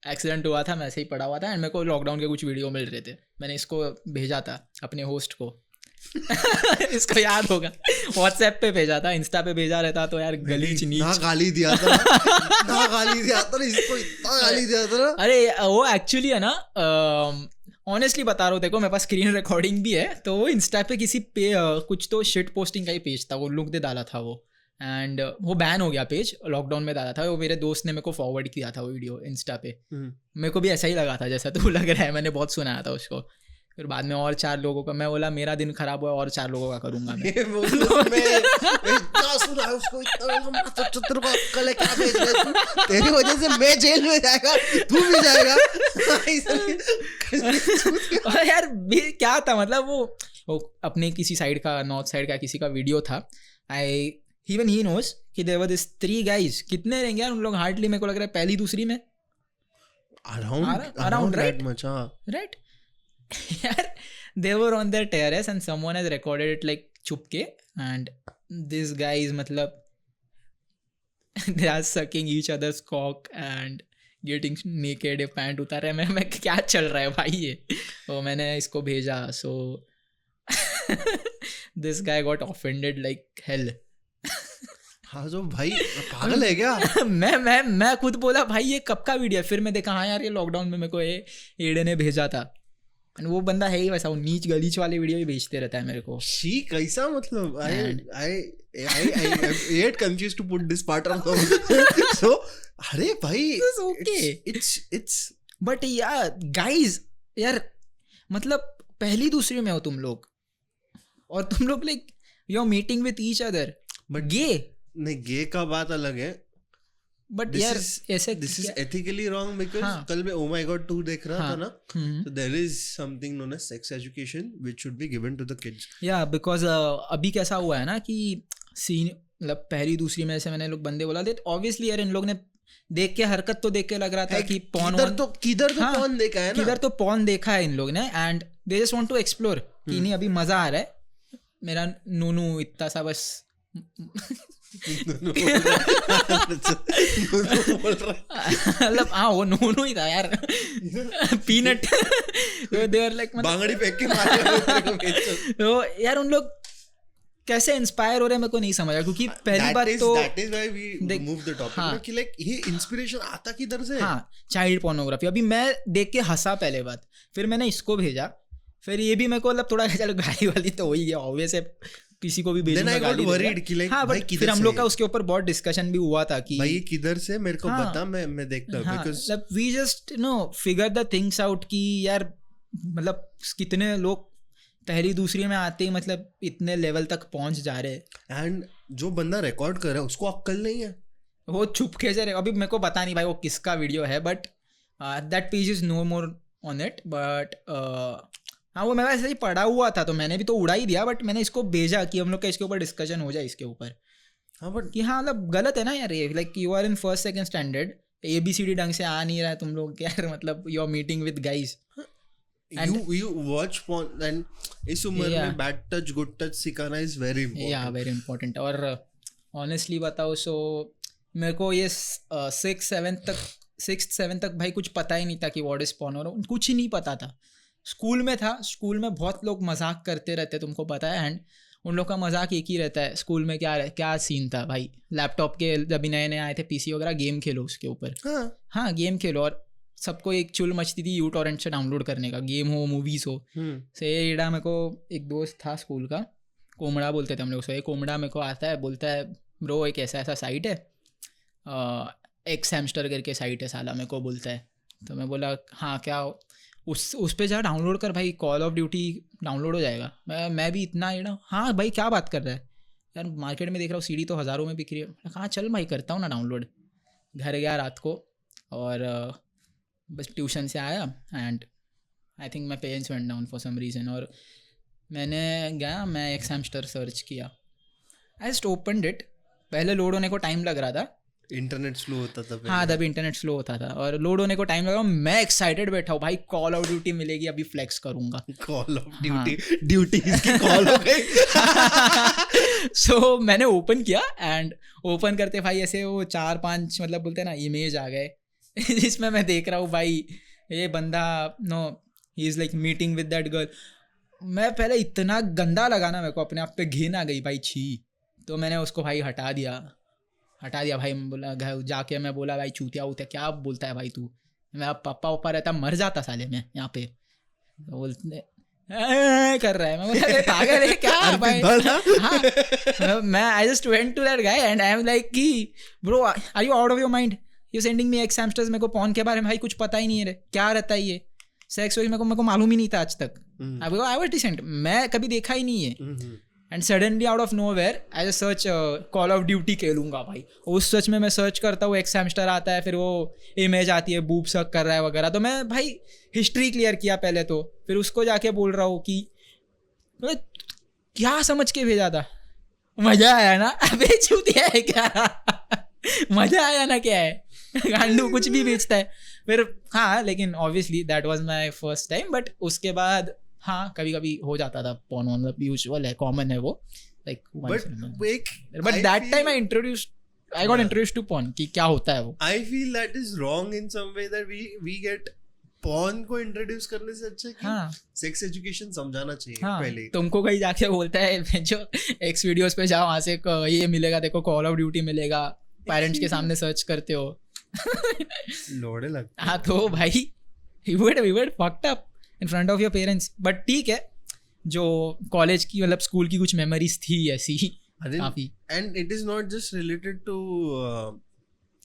accident हुआ था, मैं ऐसे ही पड़ा हुआ था एंड मेरे को लॉकडाउन के कुछ वीडियो मिल रहे थे. मैंने इसको भेजा था अपने होस्ट को. इसको याद होगा, व्हाट्सएप पे भेजा था, इंस्टा पे भेजा रहता तो यार गलीच नीच. ना गाली दिया था, ना गाली दिया था, इसको इतना गाली दिया था ना. अरे वो एक्चुअली है ना, ऑनेस्टली बता रहा हूँ, देखो मेरे पास स्क्रीन रिकॉर्डिंग भी है. तो वो इंस्टा पे किसी पे कुछ तो शिट पोस्टिंग का ही पेज था, वो लुक दे डाला था वो, एंड वो बैन हो गया पेज, लॉकडाउन में डाला था वो. मेरे दोस्त ने मेरे को फॉरवर्ड किया था वो वीडियो इंस्टा पे. मेरे को भी ऐसा ही लगा था जैसा तू लग रहा है, मैंने बहुत सुनाया था उसको. फिर बाद में और 4 लोगों का, मैं बोला मेरा दिन खराब हुआ और 4 लोगों का करूंगा मैं. तेरी वजह से मैं जेल में जाएगा, तू भी जाएगा. और यार क्या था, मतलब वो अपने किसी साइड का, नॉर्थ साइड का किसी का वीडियो था. इवन ही नोज कि देयर वर दिस 3 गाइज. कितने रहेंगे यार उन लोग, हार्डली मेरे को लग रहा है पहली दूसरी में around that much. Right. यार they were on their terrace and someone has recorded it like चुपके, and these guys मतलब they are sucking each other's cock and getting naked. Pant उतारे, मैं क्या चल रहा है भाई ये. तो मैंने इसको भेजा, so this guy got offended like hell. हाँ जो भाई पागल है क्या. मैं खुद बोला भाई ये कब का वीडियो है. फिर मैं देखा हाँ यार ये लॉकडाउन में मेरे को ये एडे ने भेजा था. वो बंदा है ही वैसा, वो नीच गलीच वाले वीडियो भी भेजते रहता है मेरे को. शी कैसा, मतलब I get confused to put this part on. So अरे भाई okay. It's but यार गाइज, यार मतलब पहली दूसरी में हो तुम लोग, और तुम लोग like you are meeting with each other. But gay नहीं, गे का बात अलग है. बट यार ऐसे this is ethically wrong because कल मैं ओ माय गॉड 2 देख रहा था ना, तो there is something known as sex education which should be given to the kids. Yeah because अभी कैसा हुआ है ना कि सीन, मतलब पहली दूसरी में से मैंने लोग बंदे बोला थे, ऑब्वियसली यार इन लोग ने देख के, हरकत तो देख के लग रहा था कि पॉर्न, किधर तो पॉर्न देखा है ना, किधर तो पॉर्न देखा है इन लोग ने, and they just want to explore कि नहीं अभी मजा आ रहा है. मेरा नूनू इतना सा बस मतलब हाँ वो नूनू ही था यार. पीनट देवर लाइक बांगड़ी फेंक के मारे. तो यार उन लोग कैसे इंस्पायर हो रहे हैं मेरे को नहीं समझा, क्योंकि पहली बात तो that is why we देख- move the topic हाँ. ना कि like ये इंस्पिरेशन आता किधर से? हाँ, चाइल्ड पोर्नोग्राफी। अभी मैं देख के हंसा पहले बात, फिर मैंने इसको भेजा, फिर ये भी मेरे को मतलब थोड़ा चलो गाली वाली तो हो ही गया, ऑब्वियस है, किसी को भी Then भेजूंगा I got गाली worried देगा। कि like हाँ, भाई बट किधर फिर हम से लोग का ये? उसके ऊपर बहुत डिस्कशन भी हुआ था कि भाई ये किधर से मेरे को हाँ. बता, मैं देखता हूँ हाँ, because मतलब we just know figure the things out कि यार मतलब कितने लोग पहली दूसरी में आते ही मतलब इतने लेवल तक पहुंच जा रहे हैं। and जो बंदा रिकॉर्ड कर रहा है उसको अक्ल नहीं है। वो छुप के जा रहे, अभी मेरे को पता नहीं भाई वो किसका वीडियो है, but that page is no more on it, but हाँ वो मेरा ऐसे ही पड़ा हुआ था तो मैंने भी तो उड़ा ही दिया, बट मैंने इसको भेजा कि हम लोग का इसके ऊपर डिस्कशन हो जाए इसके ऊपर हाँ बट कि हाँ मतलब गलत है ना यार ये, like you are in first second standard, ABCD ढंग से आ नहीं रहा है तुम लोग यार, मतलब you are meeting with guys. you watch porn and इस उम्र Yeah. में बैड टच गुड टच सिखाना is very yeah important. Very important. और ऑनेस्टली बताओ सो मेरे को ये 6th 7th तक भाई कुछ पता ही नहीं था कि व्हाट इज पोर्नो, कुछ ही नहीं पता था। स्कूल में था, स्कूल में बहुत लोग मजाक करते रहते तुमको पता है, एंड उन लोग का मजाक एक ही रहता है स्कूल में, क्या सीन था भाई, लैपटॉप के जब नए नए आए थे PC वगैरह, गेम खेलो उसके ऊपर। हाँ हाँ गेम खेलो, और सबको एक चुल मचती थी यूटोरेंट से डाउनलोड करने का, गेम हो मूवीज़ हो। से एडा मेरे को एक दोस्त था स्कूल का, कोमड़ा बोलते थे हम लोग, से कोमड़ा मेरे को आता है, बोलता है ब्रो एक ऐसा ऐसा साइट है, एक्स हैमस्टर करके साइट है साला, मेरे को बोलता है। तो मैं बोला हाँ क्या, उस पे जा डाउनलोड कर भाई, कॉल ऑफ ड्यूटी डाउनलोड हो जाएगा। मैं भी इतना एडा, हाँ भाई क्या बात कर रहा है यार, मार्केट में देख रहा हूँ CD तो हज़ारों में बिक रही है। हाँ चल भाई करता हूँ ना डाउनलोड। घर गया रात को और बस ट्यूशन से आया, and I think my parents went down for some reason, और मैंने गया, मैं एक्स हैमस्टर सर्च किया, आई जस्ट ओपनड इट। पहले लोड होने को टाइम लग रहा था, इंटरनेट स्लो होता था हाँ तभी इंटरनेट स्लो होता था, और लोड होने को टाइम लगा, मैं एक्साइटेड बैठा हूँ भाई, कॉल ऑफ ड्यूटी मिलेगी अभी फ्लेक्स करूँगा। कॉल ऑफ ड्यूटी ड्यूटी इसकी कॉल हो गई। सो मैंने ओपन किया, एंड ओपन करते भाई ऐसे वो 4-5 मतलब बोलते हैं ना इमेज आ गए जिसमें मैं देख रहा हूँ भाई ये बंदा no he is like meeting with that girl. मैं पहले इतना गंदा लगा ना मेरे को, अपने आप पे घिन आ गई भाई, छी। तो मैंने उसको भाई हटा दिया भाई। मैं बोला घर जाके, मैं बोला भाई चूतिया उतिया क्या बोलता है भाई तू, मेरा पापा ऊपर रहता मर जाता साले में यहाँ पे। तो बोलते कर रहा है, मैं बोला अरे पागल है क्या भाई। हाँ मैं I just went to that guy and I am like कि bro are you out of your mind, you sending me X hamsters. मेरे को पॉर्न के बारे में भाई कुछ पता ही नहीं है रे, क्या रहता है ये सेक्स वेक्स, मेरे को मालूम ही नहीं था आज तक। आई वाज डिसेंट, मैं कभी देखा ही नहीं है। And suddenly out of nowhere I just search Call of Duty खेलूंगा भाई, उस सच में मैं सर्च करता हूँ, एक्स हैमस्टर आता है, फिर वो इमेज आती है बूब सक कर रहा है वगैरह। तो मैं भाई हिस्ट्री क्लियर किया पहले तो, फिर उसको जाके बोल रहा हूँ कि क्या समझ के भेजा था, मजा आया ना, अबे चूतिया है क्या मजा आया ना क्या है गांडू कुछ भी बेचता है। फिर हाँ लेकिन obviously that was my first time, but उसके बाद हाँ कभी कभी हो जाता था पॉर्न, मतलब यूजुअल है, कॉमन है वो, like but that time I got introduced to porn कि क्या होता है वो। I feel that is wrong in some way that we get porn को introduce करने से अच्छा कि हाँ sex education समझाना चाहिए हाँ पहले। तुमको कहीं जाके बोलता है जो एक्स वीडियोस पे जाओ, वहाँ से ये मिलेगा, देखो कॉल ऑफ ड्यूटी मिलेगा, पेरेंट्स के सामने सर्च करते हो लोड़े लगता हाँ तो भाई we were fucked up in front of your parents, but ठीक है, जो कॉलेज की मतलब स्कूल की कुछ मेमोरीज थी ऐसी काफी। and it is not just related to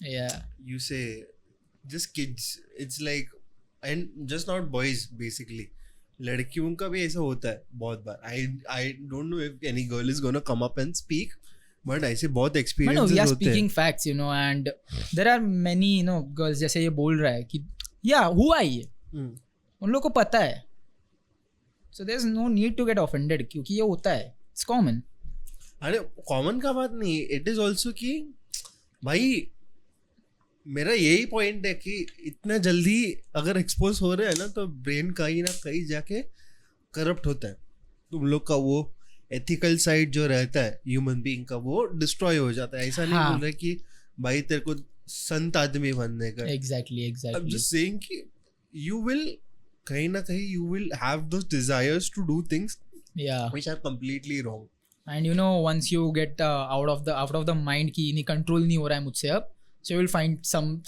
yeah you say just kids, it's like and just not boys basically, लड़कियों का भी ऐसा होता है बहुत बार। I don't know if any girl is gonna come up and speak, but ऐसे बहुत experiences we are होते हैं। speaking facts, you know, and there are many, you know, girls जैसे ये बोल रहा है कि yeah हुआ ये, उन लोगों को पता है, so there's no need to get offended क्योंकि ये होता है, it's common। अरे कॉमन का बात नहीं, इट इज ऑल्सो कि भाई मेरा यही पॉइंट है कि इतना जल्दी अगर एक्सपोज हो रहे हैं ना तो ब्रेन कहीं ना कहीं जाके करप्ट होता है, तुम लोग का वो एथिकल साइड जो रहता है ह्यूमन बीइंग का वो डिस्ट्रॉय हो जाता है। ऐसा नहीं बोल रहा कि भाई तेरे को संत आदमी बनने का, exactly I am just saying कि यू विल कहीं ना कहीं you will have those desires to do things yeah which are completely wrong. And you know, once you get out of the mind कि नहीं control नहीं हो रहा है मुझसे अब, so you will find some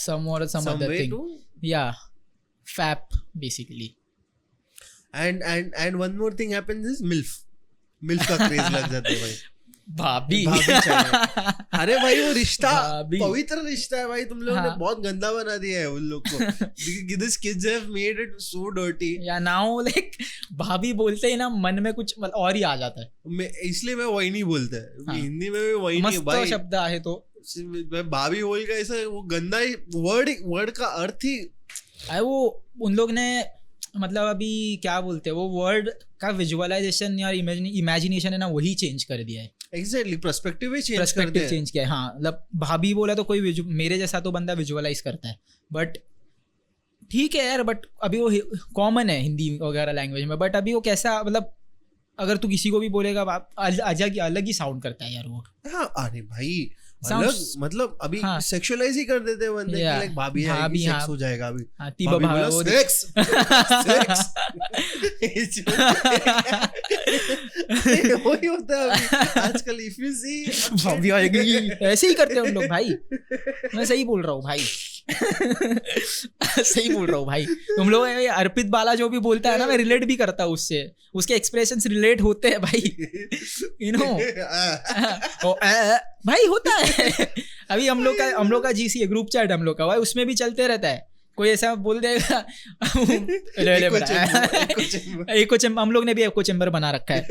other way thing. Yeah, fap basically. And one more thing happens is MILF का craze लग जाता है भाई. भाभी चाहिए. अरे भाई वो रिश्ता भाभी. पवित्र रिश्ता है भाई, तुम लोगों ने हाँ. बहुत गंदा बना दिया है उन लोग को. These kids have made it so dirty. या नाउ लाइक भाभी बोलते ही ना मन में कुछ और ही आ जाता है. इसलिए मैं वही नहीं बोलता है. हाँ. हिंदी में भी वही नहीं मस्त भाई. शब्द आहे तो भाभी बोल का ऐसा वो गंदा ही वर्ड का अर्थ ही. अरे वो उन लोग ने मतलब अभी क्या बोलते हैं वो वर्ड का विजुअलाइजेशन या इमेजिनेशन है ना वही चेंज कर दिया है. एग्जैक्टली पर्सपेक्टिव ही चेंज कर दिया है. चेंज किया है. हाँ मतलब भाभी बोला तो कोई मेरे जैसा तो बंदा विजुअलाइज करता है, बट ठीक है यार. बट अभी वो कॉमन है हिंदी वगैरह लैंग्वेज में. बट अभी वो कैसा मतलब अगर तू किसी को भी बोलेगा अलग ही साउंड करता है यार वो. हाँ अरे भाई अलग मतलब अभी हाँ. सेक्सुअलाइज ही कर देते हैं बंदे कि लाइक भाभी आएगी सेक्स हो जाएगा अभी. भाभी बोला सेक्स वही होता है अभी आजकल. इफ यू सी भाभी आएगी ऐसे ही करते हैं उन लोग भाई. मैं सही बोल रहा हूँ भाई. सही बोल रहा हूँ भाई. तुम लोग अर्पित बाला जो भी बोलता है ना मैं रिलेट भी करता हूँ उससे. उसके एक्सप्रेशंस रिलेट होते हैं भाई. यू नो भाई होता है. अभी हम लोग का जीसी है ग्रुप चैट हम लोग का भाई, उसमें भी चलते रहता है. कोई ऐसा बोल देगा एको चेम्बर. हम लोग ने भी एको चेम्बर बना रखा है.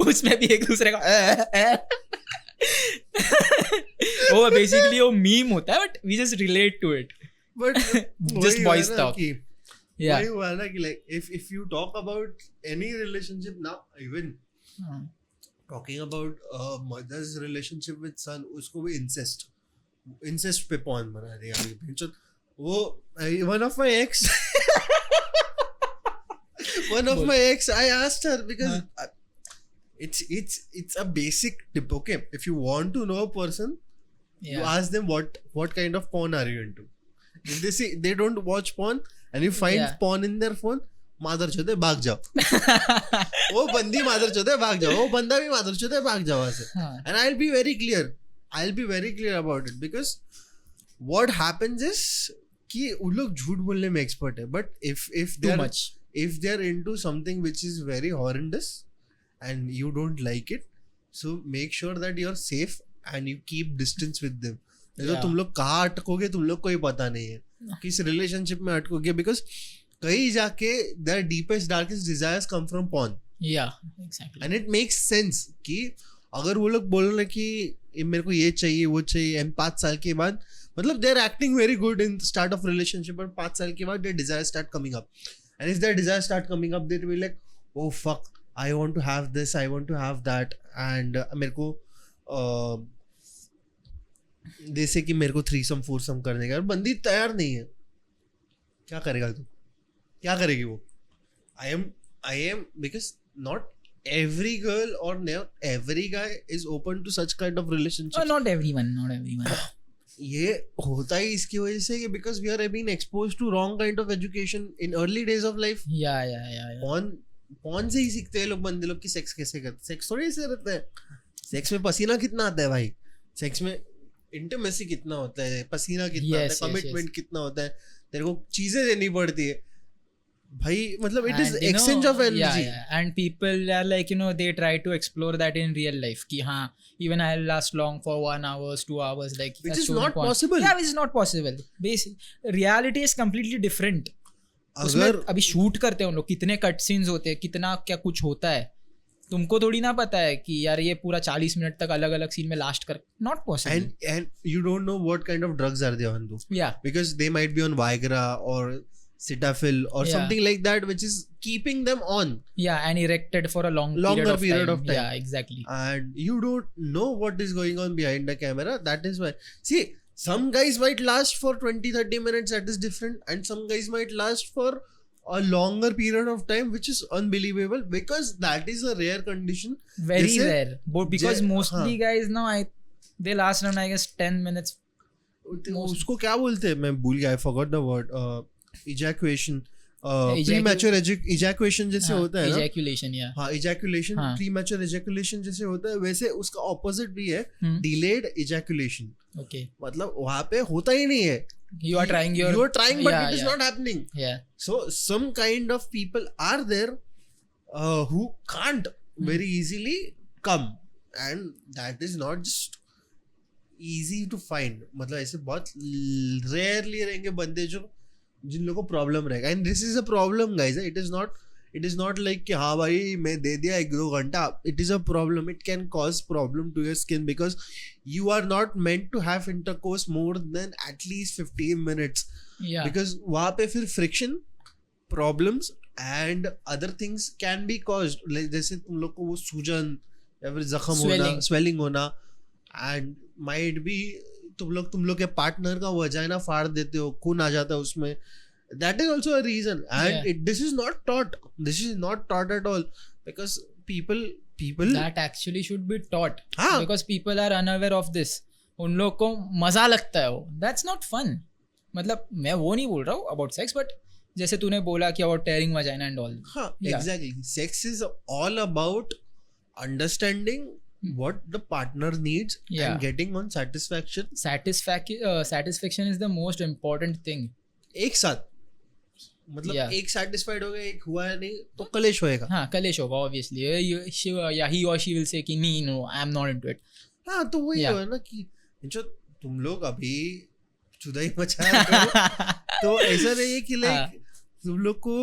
उसमें भी एक दूसरे का वो बेसिकली वो मीम होता है but we just relate to it. But just boys talk. वही हुआ ना कि like if you talk about any relationship now, even talking about mother's relationship with son, उसको भी इंसेस्ट पे पॉन बना दिया अभी. वो one of my ex I asked her because it's a basic tip. Okay, if you want to know a person, you ask them what kind of porn are you into. If they say they don't watch porn and you find porn in their phone, मादर चौथे भाग जाओ. वो बंदी मादर चौथे भाग जाओ, वो बंदा भी मादर चौथे भाग जाओ ऐसे. And I'll be very clear about it because what happens is कि उन लोग झूठ बोलने में एक्सपर्ट है. But if they are into something which is very horrendous and you don't like it, so make sure that you are safe and you keep distance with them. तो तुम लोग कहाँ अटकोगे तुम लोग को ही पता नहीं है, किस रिलेशनशिप में अटकोगे. बिकॉज कहीं जाके their deepest darkest desires come from porn. Yeah, exactly. And it makes sense कि अगर वो लोग बोल रहे कि मेरे को ये चाहिए वो चाहिए, एंड 5 साल के बाद मतलब they are acting very good in the start of relationship, but 5 साल के बाद their desires start coming up. And if their desires start coming up, they will be like, oh fuck, I want to have this, I want to have that. And मेरे को जैसे कि मेरे को थ्रीसम फोरसम करने का, बंदी तैयार नहीं है, क्या करेगा तू, क्या करेगी वो. I am because not every girl or not every guy is open to such kind of relationships. Not everyone. ये होता ही इसकी वजह से कि because we are being exposed to wrong kind of education in early days of life. Yeah. porn से ही सीखते हैं लोग, बंदे लोग की सेक्स कैसे करते. सेक्स थोड़ी ऐसे रहता है. सेक्स में पसीना कितना आता है भाई, सेक्स में इंटीमेसी कितना होता है, पसीना कितना होता है, कमिटमेंट कितना होता है, तेरे को चीजें देनी पड़ती है भाई. मतलब it is exchange of energy. And people are like, they try to explore that in real life कि हाँ even I'll last long for 1 hour 2 hours, like which is not possible. Yeah, which is not possible. Reality is completely different. उसमें अभी शूट करते हैं उन लोग, कितने कट सीन्स होते हैं, कितना क्या कुछ होता है, तुमको थोड़ी ना पता है कि यार ये पूरा 40 मिनट तक अलग अलग सीन में लास्ट कर. Not possible. And you don't know what kind of drugs are they on though. Yeah, because they might be on Viagra or Cetaphil or something like that, which is keeping them on. Yeah, and erected for a longer period of time. Yeah, exactly. And you don't know what is going on behind the camera. That is why. See, some guys might last for 20-30 minutes, that is different. And some guys might last for a longer period of time, which is unbelievable because that is a rare condition. Very rare. Because mostly guys now, they last around I guess 10 minutes. उसको क्या बोलते हैं, मैं भूल गया, I forgot the word. Ejaculation. Premature ejaculation जैसे होता है ना, ejaculation, yeah. हाँ इजैकुलेशन, हाँ. प्रीमैच्योर इजैकुलेशन जैसे होता है, वैसे उसका ऑपोजिट भी है, Hmm. Delayed ejaculation. Okay. मतलब वहाँ पे होता ही नहीं है. You are trying your... You are trying, but Yeah, it is yeah. not happening. Yeah. So some kind of people are there who can't very easily come, and that is not just easy to find. मतलब ऐसे बहुत rarely रहेंगे बंदे जो जिन लोगों को प्रॉब्लम रहेगा. And this is a problem guys. It is not like कि हाँ भाई मैं दे दिया 1-2 घंटा. It is a problem. It can cause problem to your skin because you are not meant to have intercourse more than at least 15 minutes. Yeah. Because वहाँ पे फिर friction, problems and other things can be caused. like जैसे तुम लोग को वो सूजन या फिर जख्म होना, swelling होना, and might be तुम लोग के पार्टनर का वजाइना फाड़ देते हो, खून आ जाता है उसमें. That is also a reason. And this is not taught. This is not taught at all. Because people that actually should be taught. हाँ. Because people are unaware of this. उन लोग को मजा लगता है वो. That's not fun. मतलब मैं वो नहीं बोल रहा हूँ about sex, but जैसे तूने बोला कि about tearing vagina and all. हाँ, exactly. Sex is all about understanding what the partner needs and getting on satisfaction. Satisfaction is the most important thing. एक साथ मतलब एक satisfied हो गया, एक हुआ है नहीं तो कलेश होएगा. हाँ, कलेश होगा obviously. He or she will say कि नहीं, no, I am not into it. हाँ, तो वही है ना कि जो तुम लोग अभी चुदाई मचाया करो, तो ऐसा नहीं है कि लाइक तुम लोग को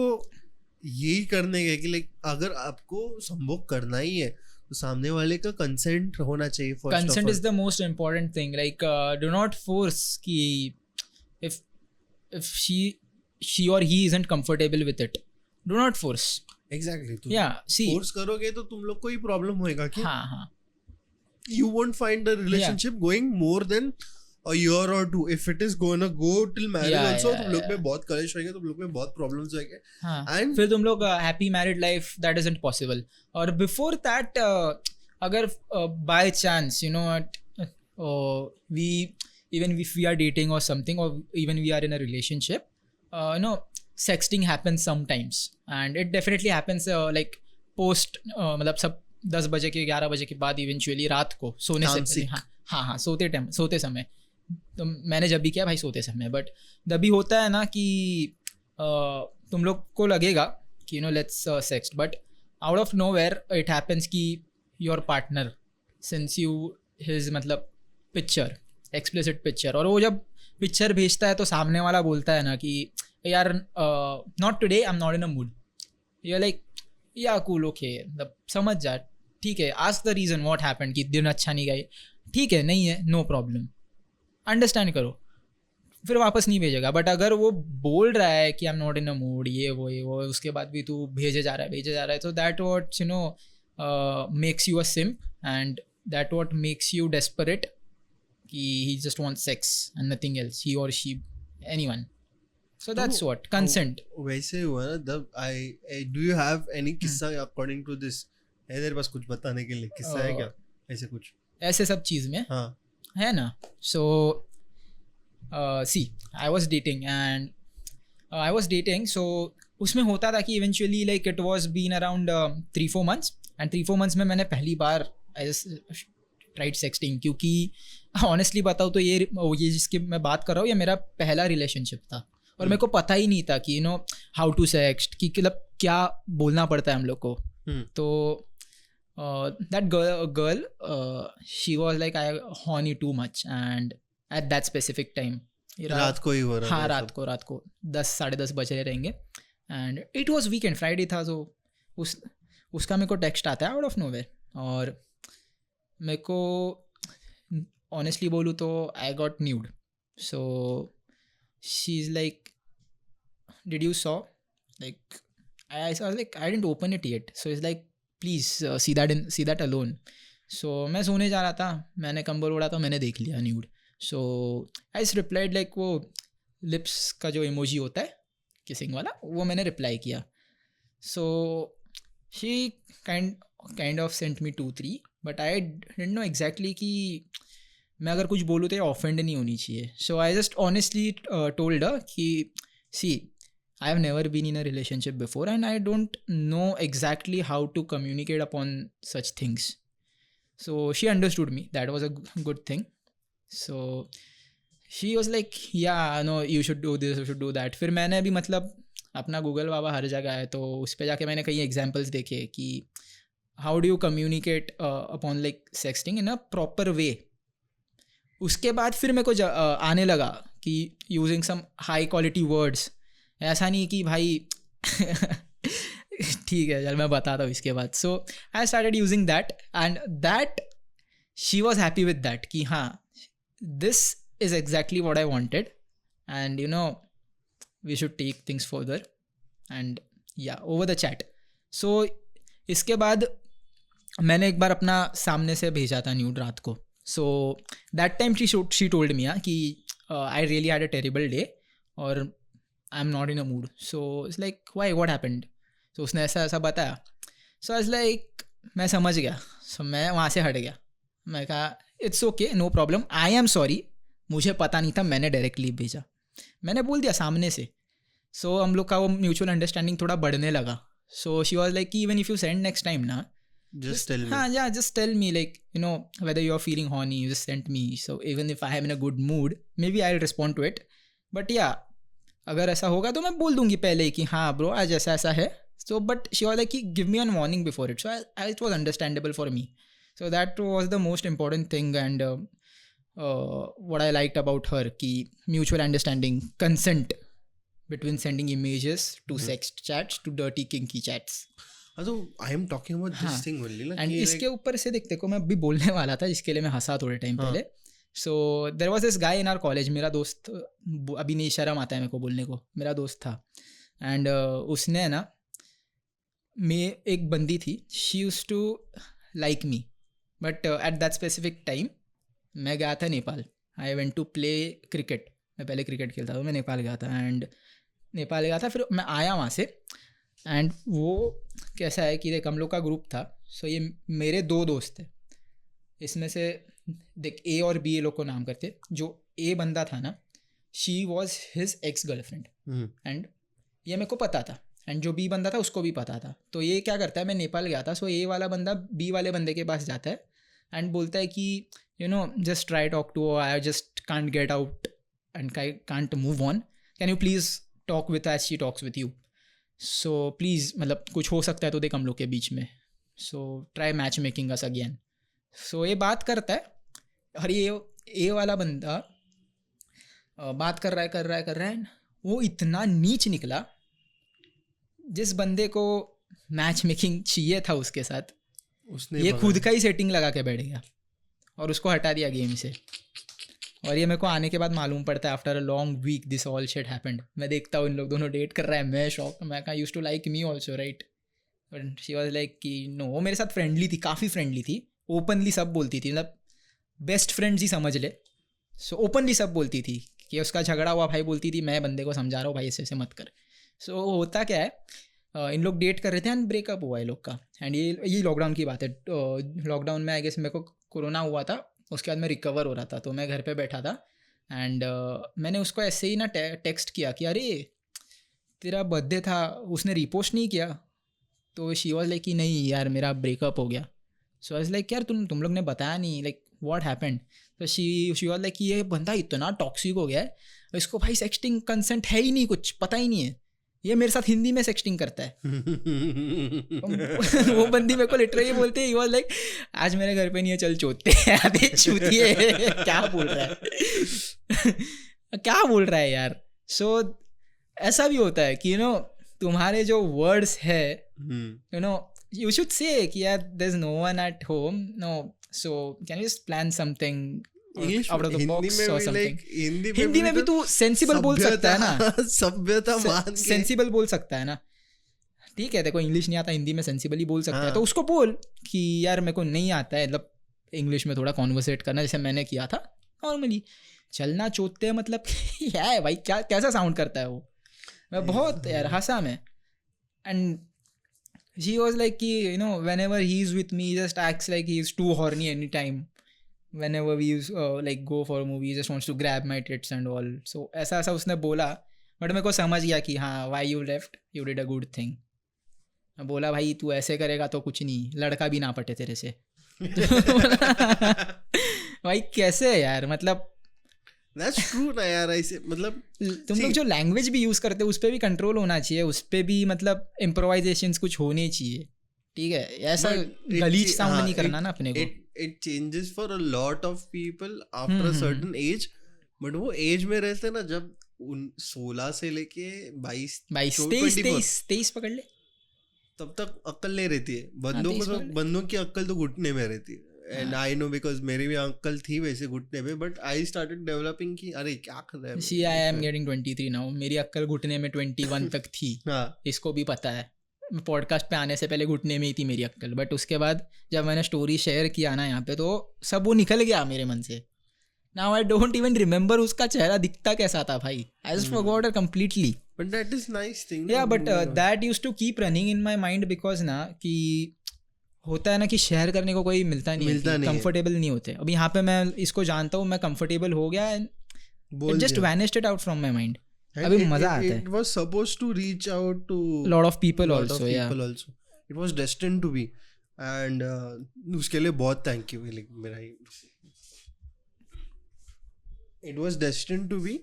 यही करने के कि लाइक अगर आपको संभोग करना ही है तो सामने वाले का कंसेंट होना चाहिए. Consent is the most important thing. Like do not force कि if she or he isn't comfortable with it, do not force. Exactly. See, force करोगे तो तुम लोग को ही प्रॉब्लम होएगा कि हाँ. You won't find the relationship going more than a year or 2. If it is gonna go till marriage also, तुम लोग में बहुत कलेश होएगा, तुम लोग में बहुत प्रॉब्लम्स होएंगे. And फिर तुम लोग happy married life, that isn't possible. और before that अगर by chance you know even if we are dating or something, or even we are in a relationship, sexting happens sometimes, and it definitely happens like post मतलब सब 10 बजे के 11 बजे के बाद eventually रात को सोने से हाँ सोते समय. तो मैंने जब भी किया भाई सोते समय, बट जब भी होता है ना कि तुम लोग को लगेगा कि let's sext, but out of nowhere it happens कि your partner sends you his मतलब picture, explicit picture, और वो जब पिक्चर भेजता है तो सामने वाला बोलता है ना कि यार not today, I am not in a mood. You like या कूल, ओके, समझ जा, ठीक है, ask the reason what happened कि दिन अच्छा नहीं गए, ठीक है, नहीं है, नो प्रॉब्लम, अंडरस्टैंड करो, फिर वापस नहीं भेजेगा. बट अगर वो बोल रहा है कि आई am not in a mood, ये वो उसके बाद भी तू भेजे जा रहा है, so that what makes you a simp, and that what makes you desperate कि he just wants sex and nothing else, he or she, anyone. So that's what consent. वैसे हुआ ना. Do you have any किस्सा according to this? है तेरे पास कुछ बताने के लिए किस्सा है क्या ऐसे कुछ ऐसे सब चीज़ में? हाँ है ना. So see, I was dating so उसमें होता था कि eventually like it was been around 3-4 months, and 3-4 months में मैंने पहली बार I just tried sexting, क्योंकि ऑनेस्टली बताऊँ तो ये जिसकी मैं बात कर रहा हूँ ये मेरा पहला रिलेशनशिप था, और मेरे को पता ही नहीं था कि हाउ टू सेक्स्ट, कि मतलब क्या बोलना पड़ता है हम लोग को. तो that girl she was like I horny too much, and eight that specific time रात को ही हो रहा. हाँ, रात को 10-10:30 बजे रहेंगे, and it was weekend, Friday था. तो उसका मेरे को टेक्स्ट आता है आउट ऑफ नोवेयर, और मेरे को honestly बोलूँ तो I got nude. So she's like, did you saw? Like I was like, I didn't open it yet. So it's like, please see that alone. So मैं सोने जा रहा था, मैंने कंबल ओढ़ा तो मैंने देख लिया nude. So I just replied like वो lips का जो emoji होता है kissing वाला, वो मैंने reply किया. So she kind of sent me 2-3, but I didn't know exactly कि मैं अगर कुछ बोलूँ तो ये ऑफेंड नहीं होनी चाहिए. So I just honestly told her कि see I have never been in a relationship before and I don't know exactly how to communicate upon such things. So she understood me. That was a good thing. So she was like, yeah, no, you should do this, you should do that. फिर मैंने भी मतलब अपना गूगल बाबा हर जगह है, तो उस पर जाके मैंने कई एग्जाम्पल्स देखे कि how do you communicate upon like sexting in a proper way. उसके बाद फिर मेरे को आने लगा कि using some high quality words. ऐसा नहीं कि भाई ठीक है चल मैं बताता हूँ इसके बाद. So I started using that and that she was happy with that कि हाँ this is exactly what I wanted and you know we should take things further and yeah over the chat. So इसके बाद मैंने एक बार अपना सामने से भेजा था न्यूड रात को. So that time she told me कि I really had a terrible day और I am not in a mood. So it's like why what happened. So उसने ऐसा ऐसा बताया. सो इट्स लाइक मैं समझ गया. सो मैं वहाँ से हट गया. मैं कहा it's okay no problem, I am sorry, मुझे पता नहीं था, मैंने डायरेक्टली भेजा, मैंने बोल दिया सामने से. सो हम लोग का वो म्यूचुअल अंडरस्टैंडिंग थोड़ा बढ़ने लगा. So she was like even if you send next time ना just tell me. yeah, just tell me, like, you know, whether you're feeling horny, you just send me. So even if I am in a good mood, maybe I'll respond to it. But yeah, अगर ऐसा होगा तो मैं बोल दूंगी पहले ही कि हाँ ब्रो आज ऐसा ऐसा है. So but she was like give me a warning before it. So it was understandable for me. So that was the most important thing. And what I liked about her कि mutual understanding, consent between sending images to sex chats to dirty kinky chats. तो I am talking about this thing only ना. एंड इसके ऊपर से देखते को मैं अभी बोलने वाला था जिसके लिए मैं हंसा थोड़े टाइम पहले. So there was this guy in our college, मेरा दोस्त, अभी नहीं शर्म आता है मेरे को बोलने को, मेरा दोस्त था. एंड उसने ना मैं एक बंदी थी, she used to like me, but at that specific time मैं गया था Nepal. I went to play cricket. मैं पहले क्रिकेट खेलता था, मैं नेपाल गया था. एंड नेपाल गया था, फिर मैं आया वहाँ से. एंड वो कैसा है कि देख हम लोग का ग्रुप था. सो ये मेरे दो दोस्त थे. इसमें से देख ए और बी, ए लोग को नाम करते. जो ए बंदा था ना, she was his ex girlfriend and ये मेरे को पता था. एंड जो बी बंदा था उसको भी पता था. तो ये क्या करता है, मैं नेपाल गया था. सो ए वाला बंदा बी वाले बंदे के पास जाता है एंड बोलता है कि you know just try talk to, I just can't get out and can't move on, can you please talk with as she talks with you. So please मतलब कुछ हो सकता है तो देख हम लोग के बीच में. So try match making us again. So ये बात करता है और ये ए वाला बंदा बात कर रहा है. वो इतना नीच निकला, जिस बंदे को मैच मेकिंग चाहिए था उसके साथ, उसने ये खुद का ही सेटिंग लगा के बैठ गया और उसको हटा दिया गेम से. और ये मेरे को आने के बाद मालूम पड़ता है after a long week this all shit happened. मैं देखता हूँ इन लोग दोनों डेट कर रहा है, मैं शॉक. मैं कहा used to like me also right. But she was like कि नो. वो मेरे साथ फ्रेंडली थी, काफ़ी फ्रेंडली थी, ओपनली सब बोलती थी, मतलब बेस्ट फ्रेंड्स ही समझ ले. सो ओपनली सब बोलती थी कि उसका झगड़ा हुआ भाई, बोलती थी मैं बंदे को समझा रहा हूँ भाई ऐसे ऐसे मत कर. सो होता क्या है, इन लोग डेट कर रहे थे एंड ब्रेकअप हुआ इन लोग का. एंड ये लॉकडाउन की बात है. लॉकडाउन में आई गेस मेरे को कोरोना हुआ था, उसके बाद मैं रिकवर हो रहा था, तो मैं घर पे बैठा था. एंड मैंने उसको ऐसे ही ना टेक्स्ट किया कि अरे तेरा बर्थडे था, उसने रिपोस्ट नहीं किया. तो शी वॉज लाइक कि नहीं यार मेरा ब्रेकअप हो गया. सो आई वाज लाइक यार तुम लोग ने बताया नहीं, लाइक व्हाट हैपेंड. तो शी वॉज लाइक कि ये बंदा इतना टॉक्सिक हो गया है, इसको भाई सेक्सटिंग कंसेंट है ही नहीं, कुछ पता ही नहीं है, ये मेरे साथ हिंदी में सेक्सटिंग करता है. वो बंदी मेरे को लिटरली बोलते ही वाज लाइक आज मेरे घर पे नहीं है, चल चोते अबे चूतिए क्या बोल रहा है क्या बोल रहा है यार. सो ऐसा भी होता है कि यू नो तुम्हारे जो वर्ड्स है you know you should say कि यार there is no one at home, no, so can you just plan something out of the box और समथिंग. हिंदी में भी तू सेंसिबल बोल सकता है ना, सभ्यता मान के सेंसिबल बोल सकता है ना. ठीक है, देखो इंग्लिश नहीं आता, हिंदी में सेंसिबली बोल सकता है, तो उसको बोल कि यार मेरे को नहीं आता है, मतलब इंग्लिश में थोड़ा कॉन्वर्सेट करना जैसे मैंने किया था नॉर्मली. चलना चोते मतलब क्या है भाई, क्या कैसा साउंड करता है वो. मैं बहुत यार हंसा मैं. एंड शी वॉज लाइक कि you know whenever he is with me just acts like he is too horny any time. whenever we use like go for a movie, he just wants to grab my tits and all. So ऐसा उसने बोला. बट मेरे को समझ गया कि हाँ why you left, you did a good thing. मैं बोला भाई तू ऐसे करेगा तो कुछ नहीं, लड़का भी ना पटे तेरे से. भाई कैसे है यार, मतलब That's true ना यार. ऐसे मतलब तुम लोग जो लैंग्वेज भी यूज़ करते हो उस पर भी कंट्रोल होना चाहिए, उस पर भी मतलब इम्प्रोवाइजेशंस कुछ होने चाहिए. ठीक है, ऐसा गलीच साउंड नहीं करना ना अपने को. it changes for a lot of people after a certain age, but वो एज में रहते ना जब 16 से लेके 22 23 पकड़ ले, तब तक अक्ल नहीं रहती है. बंदों की अक्ल तो घुटने में रहती है. एंड आई नो बिकॉज मेरी भी अक्ल थी वैसे घुटने में, बट आई स्टार्टेड डेवलपिंग कि अरे क्या कर रहा है. सी आई एम गेटिंग 23 नाउ. मेरी अक्ल घुटने में 21 तक थी. इसको भी पता है. पॉडकास्ट पे आने से पहले घुटने में ही थी मेरी अक्ल, बट उसके बाद जब मैंने स्टोरी शेयर किया ना यहाँ पे तो सब वो निकल गया मेरे मन से. Now I don't even remember उसका चेहरा दिखता कैसा था भाई. I just forgot it completely. But that is nice thing. Yeah but that used to keep running in my mind because ना कि होता है ना कि शेयर करने को कोई मिलता नहीं, कंफर्टेबल नहीं होते. अब यहाँ पे मैं इसको जानता हूँ, मैं कंफर्टेबल हो गया and it just vanished it out from my mind. अभी मजा आता है. It was supposed to reach out to lot of people also. It was destined to be, and उसके लिए बहुत thank you. like मेरा ही it was destined to be,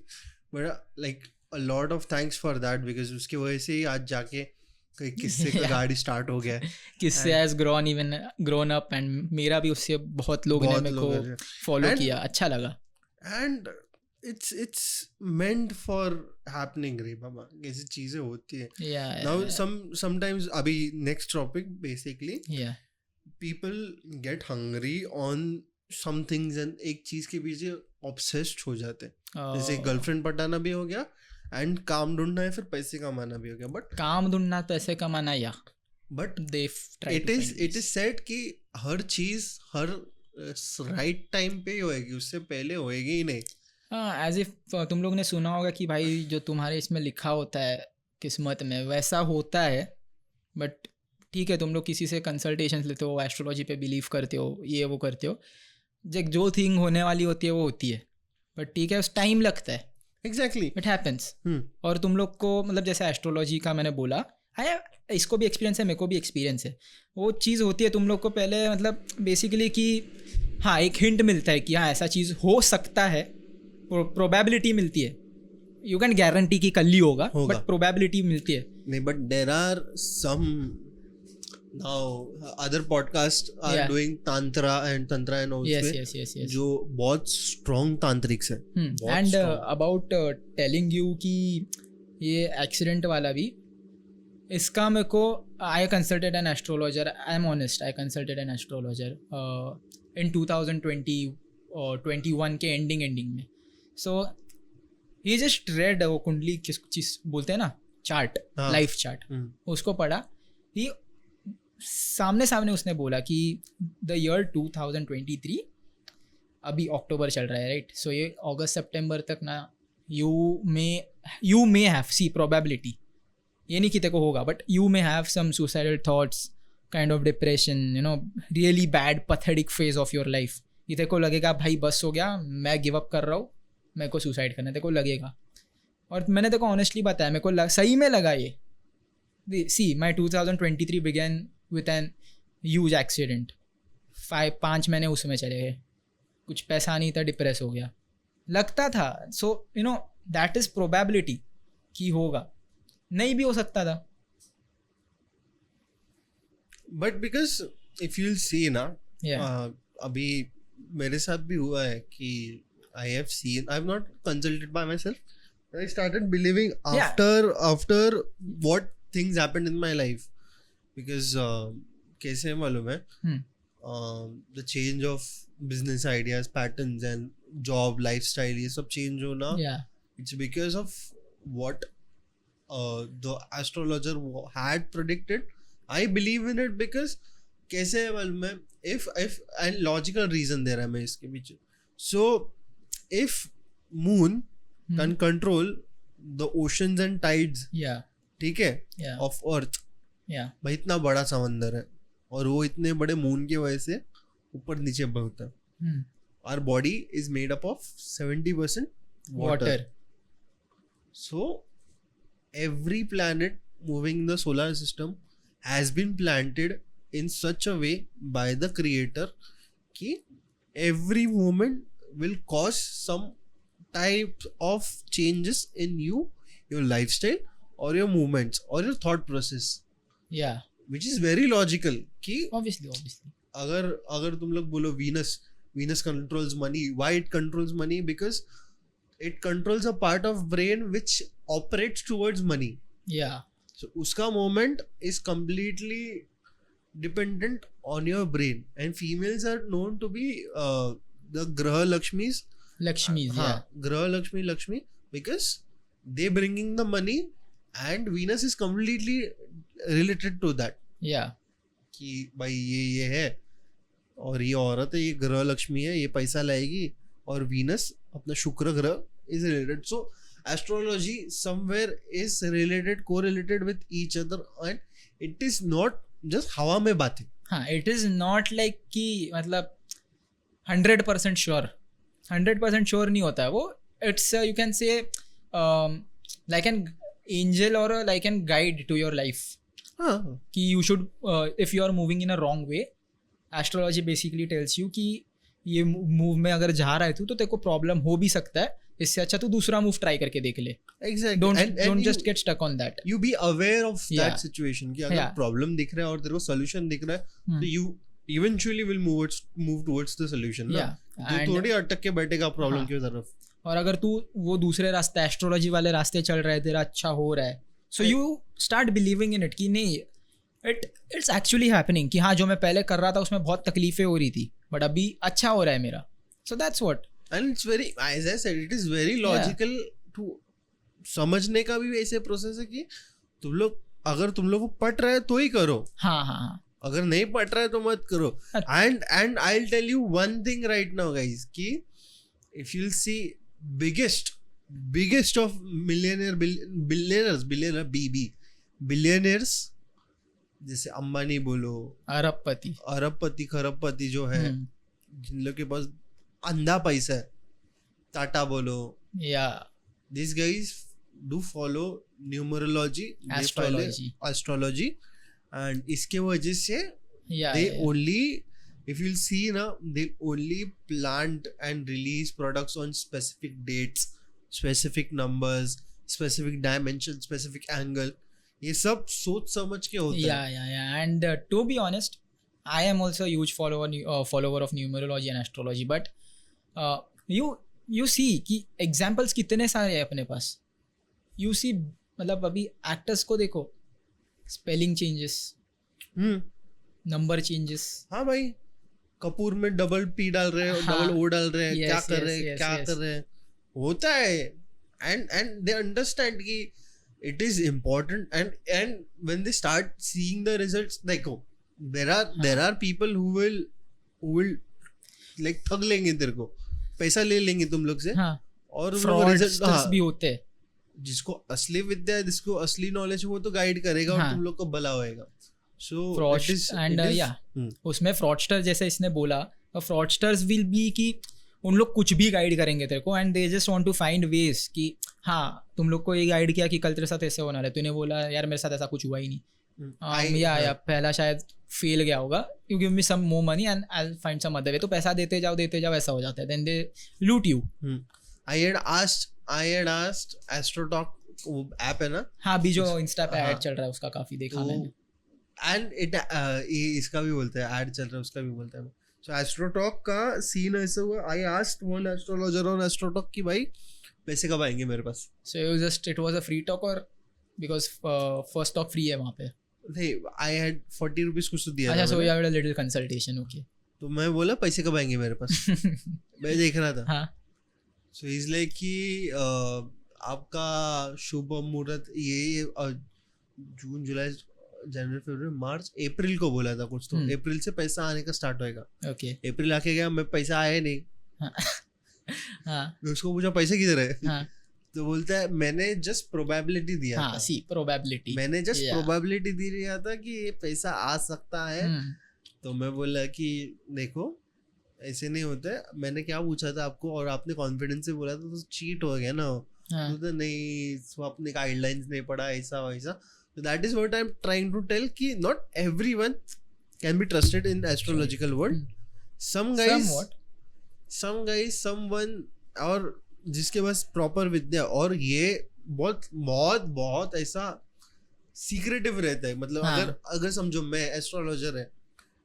but like a lot of thanks for that, because उसकी वजह से ही आज जाके कोई किस्से का गाड़ी स्टार्ट हो गया. किस्से has grown up and मेरा भी उससे बहुत लोगों ने मेरे को फॉलो किया, अच्छा लगा. And it's meant for happening रे बाबा, ऐसी चीजें होती है. Now sometimes अभी next topic basically, people get hungry on some things and एक चीज के पीछे obsessed हो जाते हैं. जैसे गर्लफ्रेंड पटाना भी हो गया एंड काम ढूंढना है, फिर पैसे कमाना भी हो गया. बट काम ढूंढना पैसे कमाना या बट इट इज सेट कि हर चीज हर राइट टाइम पे होएगी, उससे पहले होएगी ही नहीं. हाँ, एज इफ तुम लोग ने सुना होगा कि भाई जो तुम्हारे इसमें लिखा होता है किस्मत में वैसा होता है. बट ठीक है, तुम लोग किसी से कंसल्टेशन लेते हो, एस्ट्रोलॉजी पे बिलीव करते हो, ये वो करते हो, जो थिंग होने वाली होती है वो होती है. बट ठीक है, उस टाइम लगता है. Exactly, it happens. और तुम लोग को मतलब जैसे एस्ट्रोलॉजी का मैंने बोला, इसको भी एक्सपीरियंस है, मेरे को भी एक्सपीरियंस है. वो चीज़ होती है तुम लोग को पहले मतलब बेसिकली कि हाँ एक हिंट मिलता है कि हाँ ऐसा चीज़ हो सकता है, प्रोबेबिलिटी मिलती है. यू कैन गारंटी कि कल ही होगा, बट प्रोबेबिलिटी मिलती है. नहीं, but there are some now other podcast are doing tantra and all. Yes. जो बहुत स्ट्रॉन्ग तांत्रिक्स है. एंड अबाउट टेलिंग यू कि ये एक्सीडेंट वाला भी, इसका मेरे को I consulted an astrologer. I am honest, I consulted an astrologer in 2021 के एंडिंग में. सो ही जस्ट रेड वो कुंडली किस चीज़ बोलते हैं ना, चार्ट, लाइफ चार्ट, उसको पढ़ा. ही सामने उसने बोला कि द ईयर 2023 अभी अक्टूबर चल रहा है, राइट. सो ये अगस्त सितंबर तक ना you may have see probability, ये नहीं कि तेरे को होगा, but you may have some suicidal thoughts, kind of depression, you know, really bad pathetic phase of your life. ये तेरे को लगेगा भाई बस हो गया, मैं गिव अप कर रहा हूँ, मेरे को सुसाइड करना, तेरे को लगेगा. और मैंने तेरे को ऑनेस्टली बताया, मेरे को सही में लगा ये. सी माई 2023 began with an huge accident. 5 महीने उसमें चले गए, कुछ पैसा नहीं था, डिप्रेस हो गया, लगता था. So you know that is probability कि होगा, नहीं भी हो सकता था. But because if you see ना, अभी मेरे साथ भी हुआ है कि I have seen, I have not consulted by myself. I started believing after what things happened in my life, because कैसे मालूम है, the change of business ideas, patterns and job lifestyle, ये सब change होना, it's because of what the astrologer had predicted. I believe in it because कैसे मालूम है, if and logical reason there है मैं इसके पीछे. So if moon can control the oceans and tides, ठीक है, of earth, भाई इतना बड़ा समंदर है और वो इतने बड़े मून की वजह से ऊपर नीचे बढ़ता है. our body is made up of 70% water. So every planet moving in the solar system has been planted in such a way by the creator कि every moment will cause some type of changes in you, your lifestyle or your movements or your thought process, Yeah, which is very logical कि obviously. अगर तुम लोग बोलो Venus controls money. Why it controls money? Because it controls a part of brain which operates towards money. Yeah, So uska movement is completely dependent on your brain, and females are known to be the Graha Lakshmis. Lakshmi's, yeah. Graha Lakshmi, because they bringing the money, and Venus is completely related to that. Yeah, कि भाई ये है और ये औरत है, ये ग्रह लक्ष्मी है, ये पैसा लाएगी, और वीनस अपना शुक्र ग्रह is related. So astrology somewhere is related, correlated with each other, and it is not just हवा में बातें. हाँ, इट इज नॉट लाइक कि मतलब 100% श्योर, 100% श्योर नहीं होता है वो. It's you can say like an angel और like an guide to your life हाँ, कि you should, if you are moving in a wrong way, astrology basically tells you कि ये मूव में अगर जा रहा है तू तो तेरे को प्रॉब्लम हो भी सकता है, इससे अच्छा तू दूसरा मूव ट्राई करके देख ले. Exactly. Don't just get stuck on that. You be aware of that Yeah. Situation कि अगर Yeah. प्रॉब्लम दिख रहा है और तेरे को सोल्यूशन दिख रहा है, तो you eventually will move towards the solution ना. Yeah. तू थोड़ी अटक के बैठेगा प्रॉब्लम हाँ. की तरफ. और अगर तू वो दूसरे रास्ते, एस्ट्रोलॉजी वाले रास्ते चल रहा है, तेरा अच्छा हो रहा है, so you start believing in it कि नहीं, इट्स एक्चुअली हैपनिंग, कि हाँ जो मैं पहले कर रहा था उसमें बहुत तकलीफें हो रही थी बट अभी अच्छा हो रहा है मेरा. So that's what. And it's very, as I said, it is very logical to समझने का भी ऐसे प्रोसेस है कि अगर तुम लोग को पट रहा है तो ही करो, हाँ हाँ हाँ. अगर नहीं पट रहा है तो मत करो. And I'll tell you one thing right now guys, कि if you'll see biggest of billionaires, जैसे अंबानी बोलो, अरबपति खरबपति जो है, जिन लोग के पास अंधा पैसा है, टाटा बोलो, these guys do follow numerology, astrology, and इसके वजह से they only, if you'll see ना, they only plant and release products on specific dates, specific numbers, specific dimension, specific angle. ये सब सोच समझ के होता है. And to be honest, I am also a huge follower of numerology and astrology, but you see कि examples कितने सारे हैं अपने पास. You see, मतलब अभी actors को देखो, spelling changes, number changes. हाँ भाई, कपूर में डबल पी डाल रहे हैं, डबल ओ डाल रहे हैं, क्या कर रहे हैं, होता है. and they understand कि it is important, and when they start seeing the results, देखो, there are people who will like ठग लेंगे तेरे को, पैसा ले लेंगे तुम लोग से. हाँ. और फ्रॉडस्टर्स भी होते हैं. जिसको असली विद्या है, जिसको असली नॉलेज, वो तो गाइड करेगा और तुम लोग को भला होएगा. सो उसमें फ्रॉडस्टर, जैसे इसने बोला, फ्रॉडस्टर्स विल बी कि उन लोग कुछ भी गाइड करेंगे तेरे को, and they just want to find ways कि हाँ तुम लोग को ये गाइड किया कि कल तेरे साथ ऐसे होना है, तूने बोला यार मेरे साथ ऐसा कुछ हुआ ही नहीं, या पहला शायद फेल गया होगा, you give me some more money and I will find some other way. तो पैसा देते जाओ ऐसा हो जाता है, देन दे लूट you. I had asked AstroTalk app है ना. हाँ, अभी जो इंस्टा पे ऐड चल रहा है उसका काफी देखा मैंने. एंड इसका भी बोलता है, ऐड चल रहा है उसका भी बोलता है. सो एस्ट्रोटॉक का सीन ऐसा हुआ, I asked one astrologer on Astrotalk कि भाई पैसे कब आएंगे मेरे पास. So it was a free talk, और बिकॉज फर्स्ट टॉक फ्री है वहाँ पे. नहीं, आई हैड 40 रुपीज कुछ तो दिया. अच्छा, so you had a little consultation. Okay. तो मैं बोला पैसे कब आएंगे मेरे पास. मैं देख रहा था. हाँ. सो इसलिए कि आपका शुभ मुहूर्त ये जून जुलाई जनवरी फरवरी मार्च अप्रैल को बोला था कुछ, तो अप्रैल से पैसा आने का स्टार्ट होएगा. ओके. अप्रैल आके गया, मैं पैसा आया नहीं. हाँ. मैं उसको पूछा पैसे किधर है. हाँ. तो बोलता है मैंने जस्ट प्रोबेबिलिटी दिया था. सी प्रोबेबिलिटी, मैंने जस्ट प्रोबेबिलिटी दी रहा था कि ये पैसा आ सकता है. तो मैं बोला कि देखो ऐसे नहीं होता है, मैंने क्या पूछा था आपको और आपने कॉन्फिडेंस से बोला था, तो चीट हो गया ना. हाँ, तो नहीं वो अपने गाइडलाइंस नहीं पढ़ा ऐसा वैसा. So that is what I'm trying to tell कि not everyone can be trusted in astrological world. Some guys, someone और जिसके पास प्रॉपर विद्या और ये बहुत बहुत बहुत ऐसा सीक्रेटिव रहता है. मतलब हाँ. अगर समझो मैं एस्ट्रोलॉजर है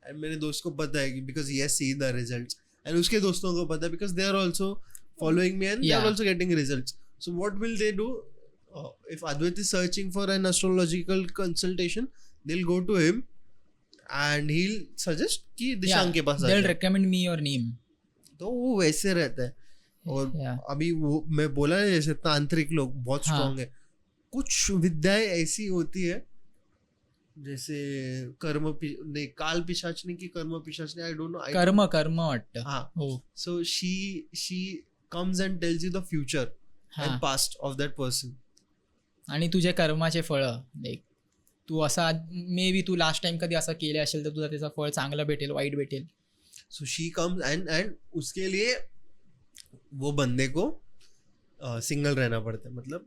एंड मेरे दोस्त को पता है कि because he has seen the results and उसके दोस्तों को पता है because they are also following me and they are also getting results. So what will they do? If Advait is searching for an astrological consultation, they'll go to him and he'll suggest कि दिशांक के पास आ they'll जा. recommend me your name. तो वो वैसे रहता है. और अभी वो मैं बोला है जैसे तांत्रिक लोग बहुत स्ट्रांग है. कुछ विद्याएं ऐसी होती है जैसे नहीं काल पिशाचनी की कर्म पिशाचनी आई डोंट नो कर्म वाटतं. हाँ. So she comes and tells you the future and past of that person. आणि तुझे कर्माचे फळ लाईक तू असा मे बी तू लास्ट टाइम कधी असं केले असेल तर तुझा त्याचा फळ चांगलं भेटेल वाईट भेटेल. So she comes and उसके लिए वो बंदे को सिंगल रहना पड़ता है. मतलब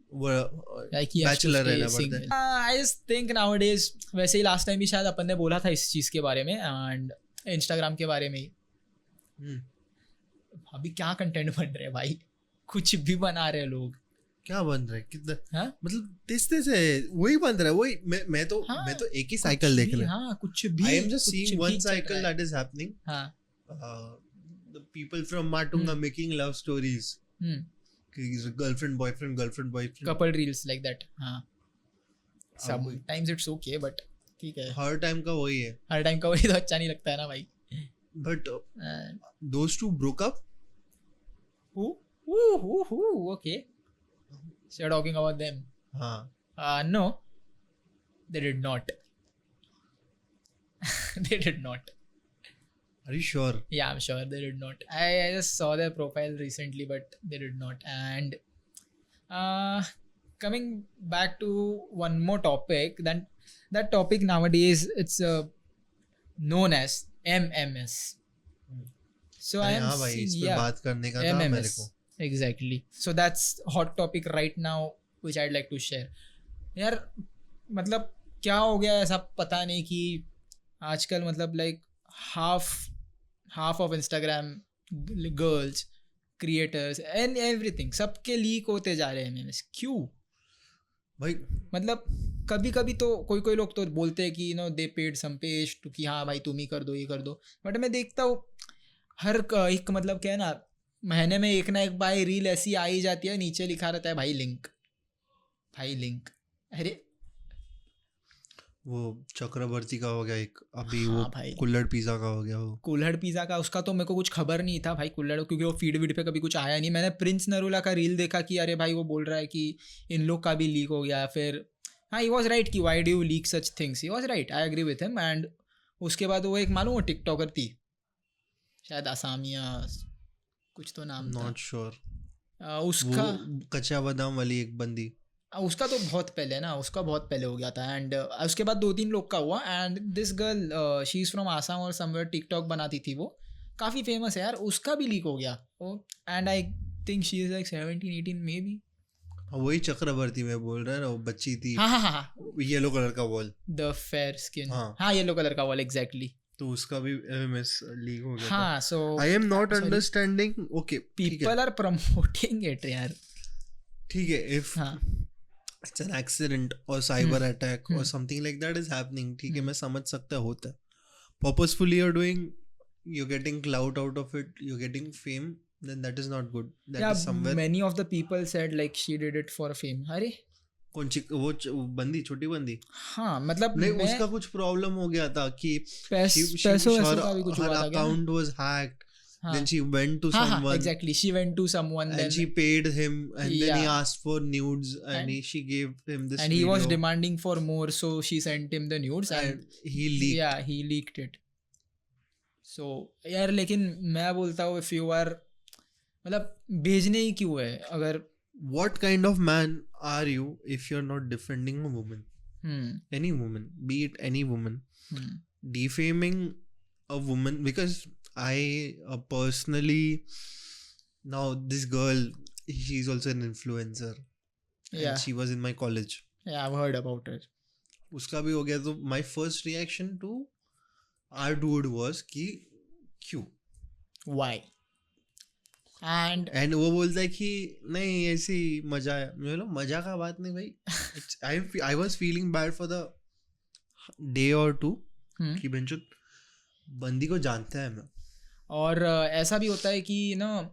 बैचलर रहना पड़ता है. आई जस्ट थिंक नाउअडेज वैसे ही लास्ट टाइम भी शायद अपन ने बोला था इस चीज़ के बारे में एंड इंस्टाग्राम के बारे में ही. अभी क्या कंटेंट बन रहे हैं भाई, कुछ भी बना रहे हैं लोग. क्या बन रहा है कितना मतलब तेज है वही बन रहा है वही. मैं तो एक ही साइकिल देख रहा हूँ. कुछ भी आई am just seeing one cycle that is happening. The people from Matunga making love stories, girlfriend boyfriend couple reels like that. Sometimes it's okay but ठीक है. हर टाइम का वही है. हर टाइम का वही तो अच्छा नहीं लगता है ना भाई. But those two broke up. Who? Okay. So you're talking about them. No, they did not. They did not. Are you sure? Yeah, I'm sure they did not. I just saw their profile recently, but they did not. And coming back to one more topic, then that topic nowadays it's known as MMS. So I am seeing बात करने का था मेरे को. Exactly. So that's hot topic right now which I'd like to share. यार मतलब क्या हो गया ऐसा पता नहीं कि आजकल मतलब like half of Instagram girls creators and everything सबके लीक होते जा रहे हैं MMS. क्यों भाई? मतलब कभी तो कोई लोग तो बोलते हैं कि they paid some page to कि हाँ भाई तुम ही कर दो ये कर दो. बट मैं देखता हूँ हर एक मतलब क्या है ना महीने में एक ना एक बार रील ऐसी आ ही जाती है नीचे लिखा रहता है भाई लिंक. अरे वो चक्रवर्ती का हो गया एक अभी. वो कुल्हड़ पिज़्ज़ा का हो गया. वो कुल्हड़ पिज़्ज़ा का उसका तो मेरे को कुछ खबर नहीं था भाई कुल्हड़, क्योंकि वो फीड पे कभी कुछ आया नहीं. मैंने प्रिंस नरूला का रील देखा कि अरे भाई वो बोल रहा है कि इन लोग का भी लीक हो गया. फिर हाँ ही वॉज राइट कि why do you leak such things. He was right, I agree with him. And उसके बाद वो एक मालूम वो टिकटॉकर थी शायद असामिया कुछ तो नाम था. Not sure. उसका कच्चा बादाम वाली एक बंदी. उसका तो बहुत पहले ना उसका बहुत पहले हो गया था. एंड उसके बाद 2-3 लोग का हुआ. And this girl she is from Assam और समवेयर टिकटॉक बनाती थी. वो काफ़ी फेमस है यार. उसका भी लीक हो गया. And I think she is like 17-18 may be. वही चक्रवर्ती में बोल रहा है ना वो बच्ची थी. हाँ येलो कलर का वॉल, द फेयर स्किन. हाँ येलो कलर का वॉल एग्जैक्टली. तो उसका भी MMS लीक हो गया. हाँ so I am not understanding. Okay people are promoting it यार. ठीक है. If it's an accident or cyber attack or something like that is happening, ठीक है मैं समझ सकता होता है. Purposefully you're doing, you're getting clout out of it, you're getting fame, then that is not good. That is somewhere. Many of the people said like she did it for fame. अरे कौन सी वो बंदी छोटी बंदी? हाँ मतलब नहीं उसका कुछ प्रॉब्लम हो गया था कि पैसों का भी कुछ हुआ था. her account was hacked. Then she went to someone. Exactly, she went to someone. And then she paid him, and then he asked for nudes, and she gave him this. And he was demanding for more, so she sent him the nudes, and he leaked. Yeah, he leaked it. So यार लेकिन मैं बोलता हूँ if you are मतलब भेजने ही क्यों है अगर. What kind of man are you if you're not defending a woman? Any woman, be it any woman. Defaming a woman because I personally, now this girl she's also an influencer Yeah, and she was in my college. yeah, I've heard about it. उसका भी हो गया. तो my first reaction to our dude was कि क्यों. Why? And एंड वो बोलता है कि नहीं ऐसी मजा है. मैं बोला मजा का बात नहीं भाई. I was feeling bad for the day और टू हम्म, कि बेंचो बंदी को जानता है मैं. और ऐसा भी होता है कि ना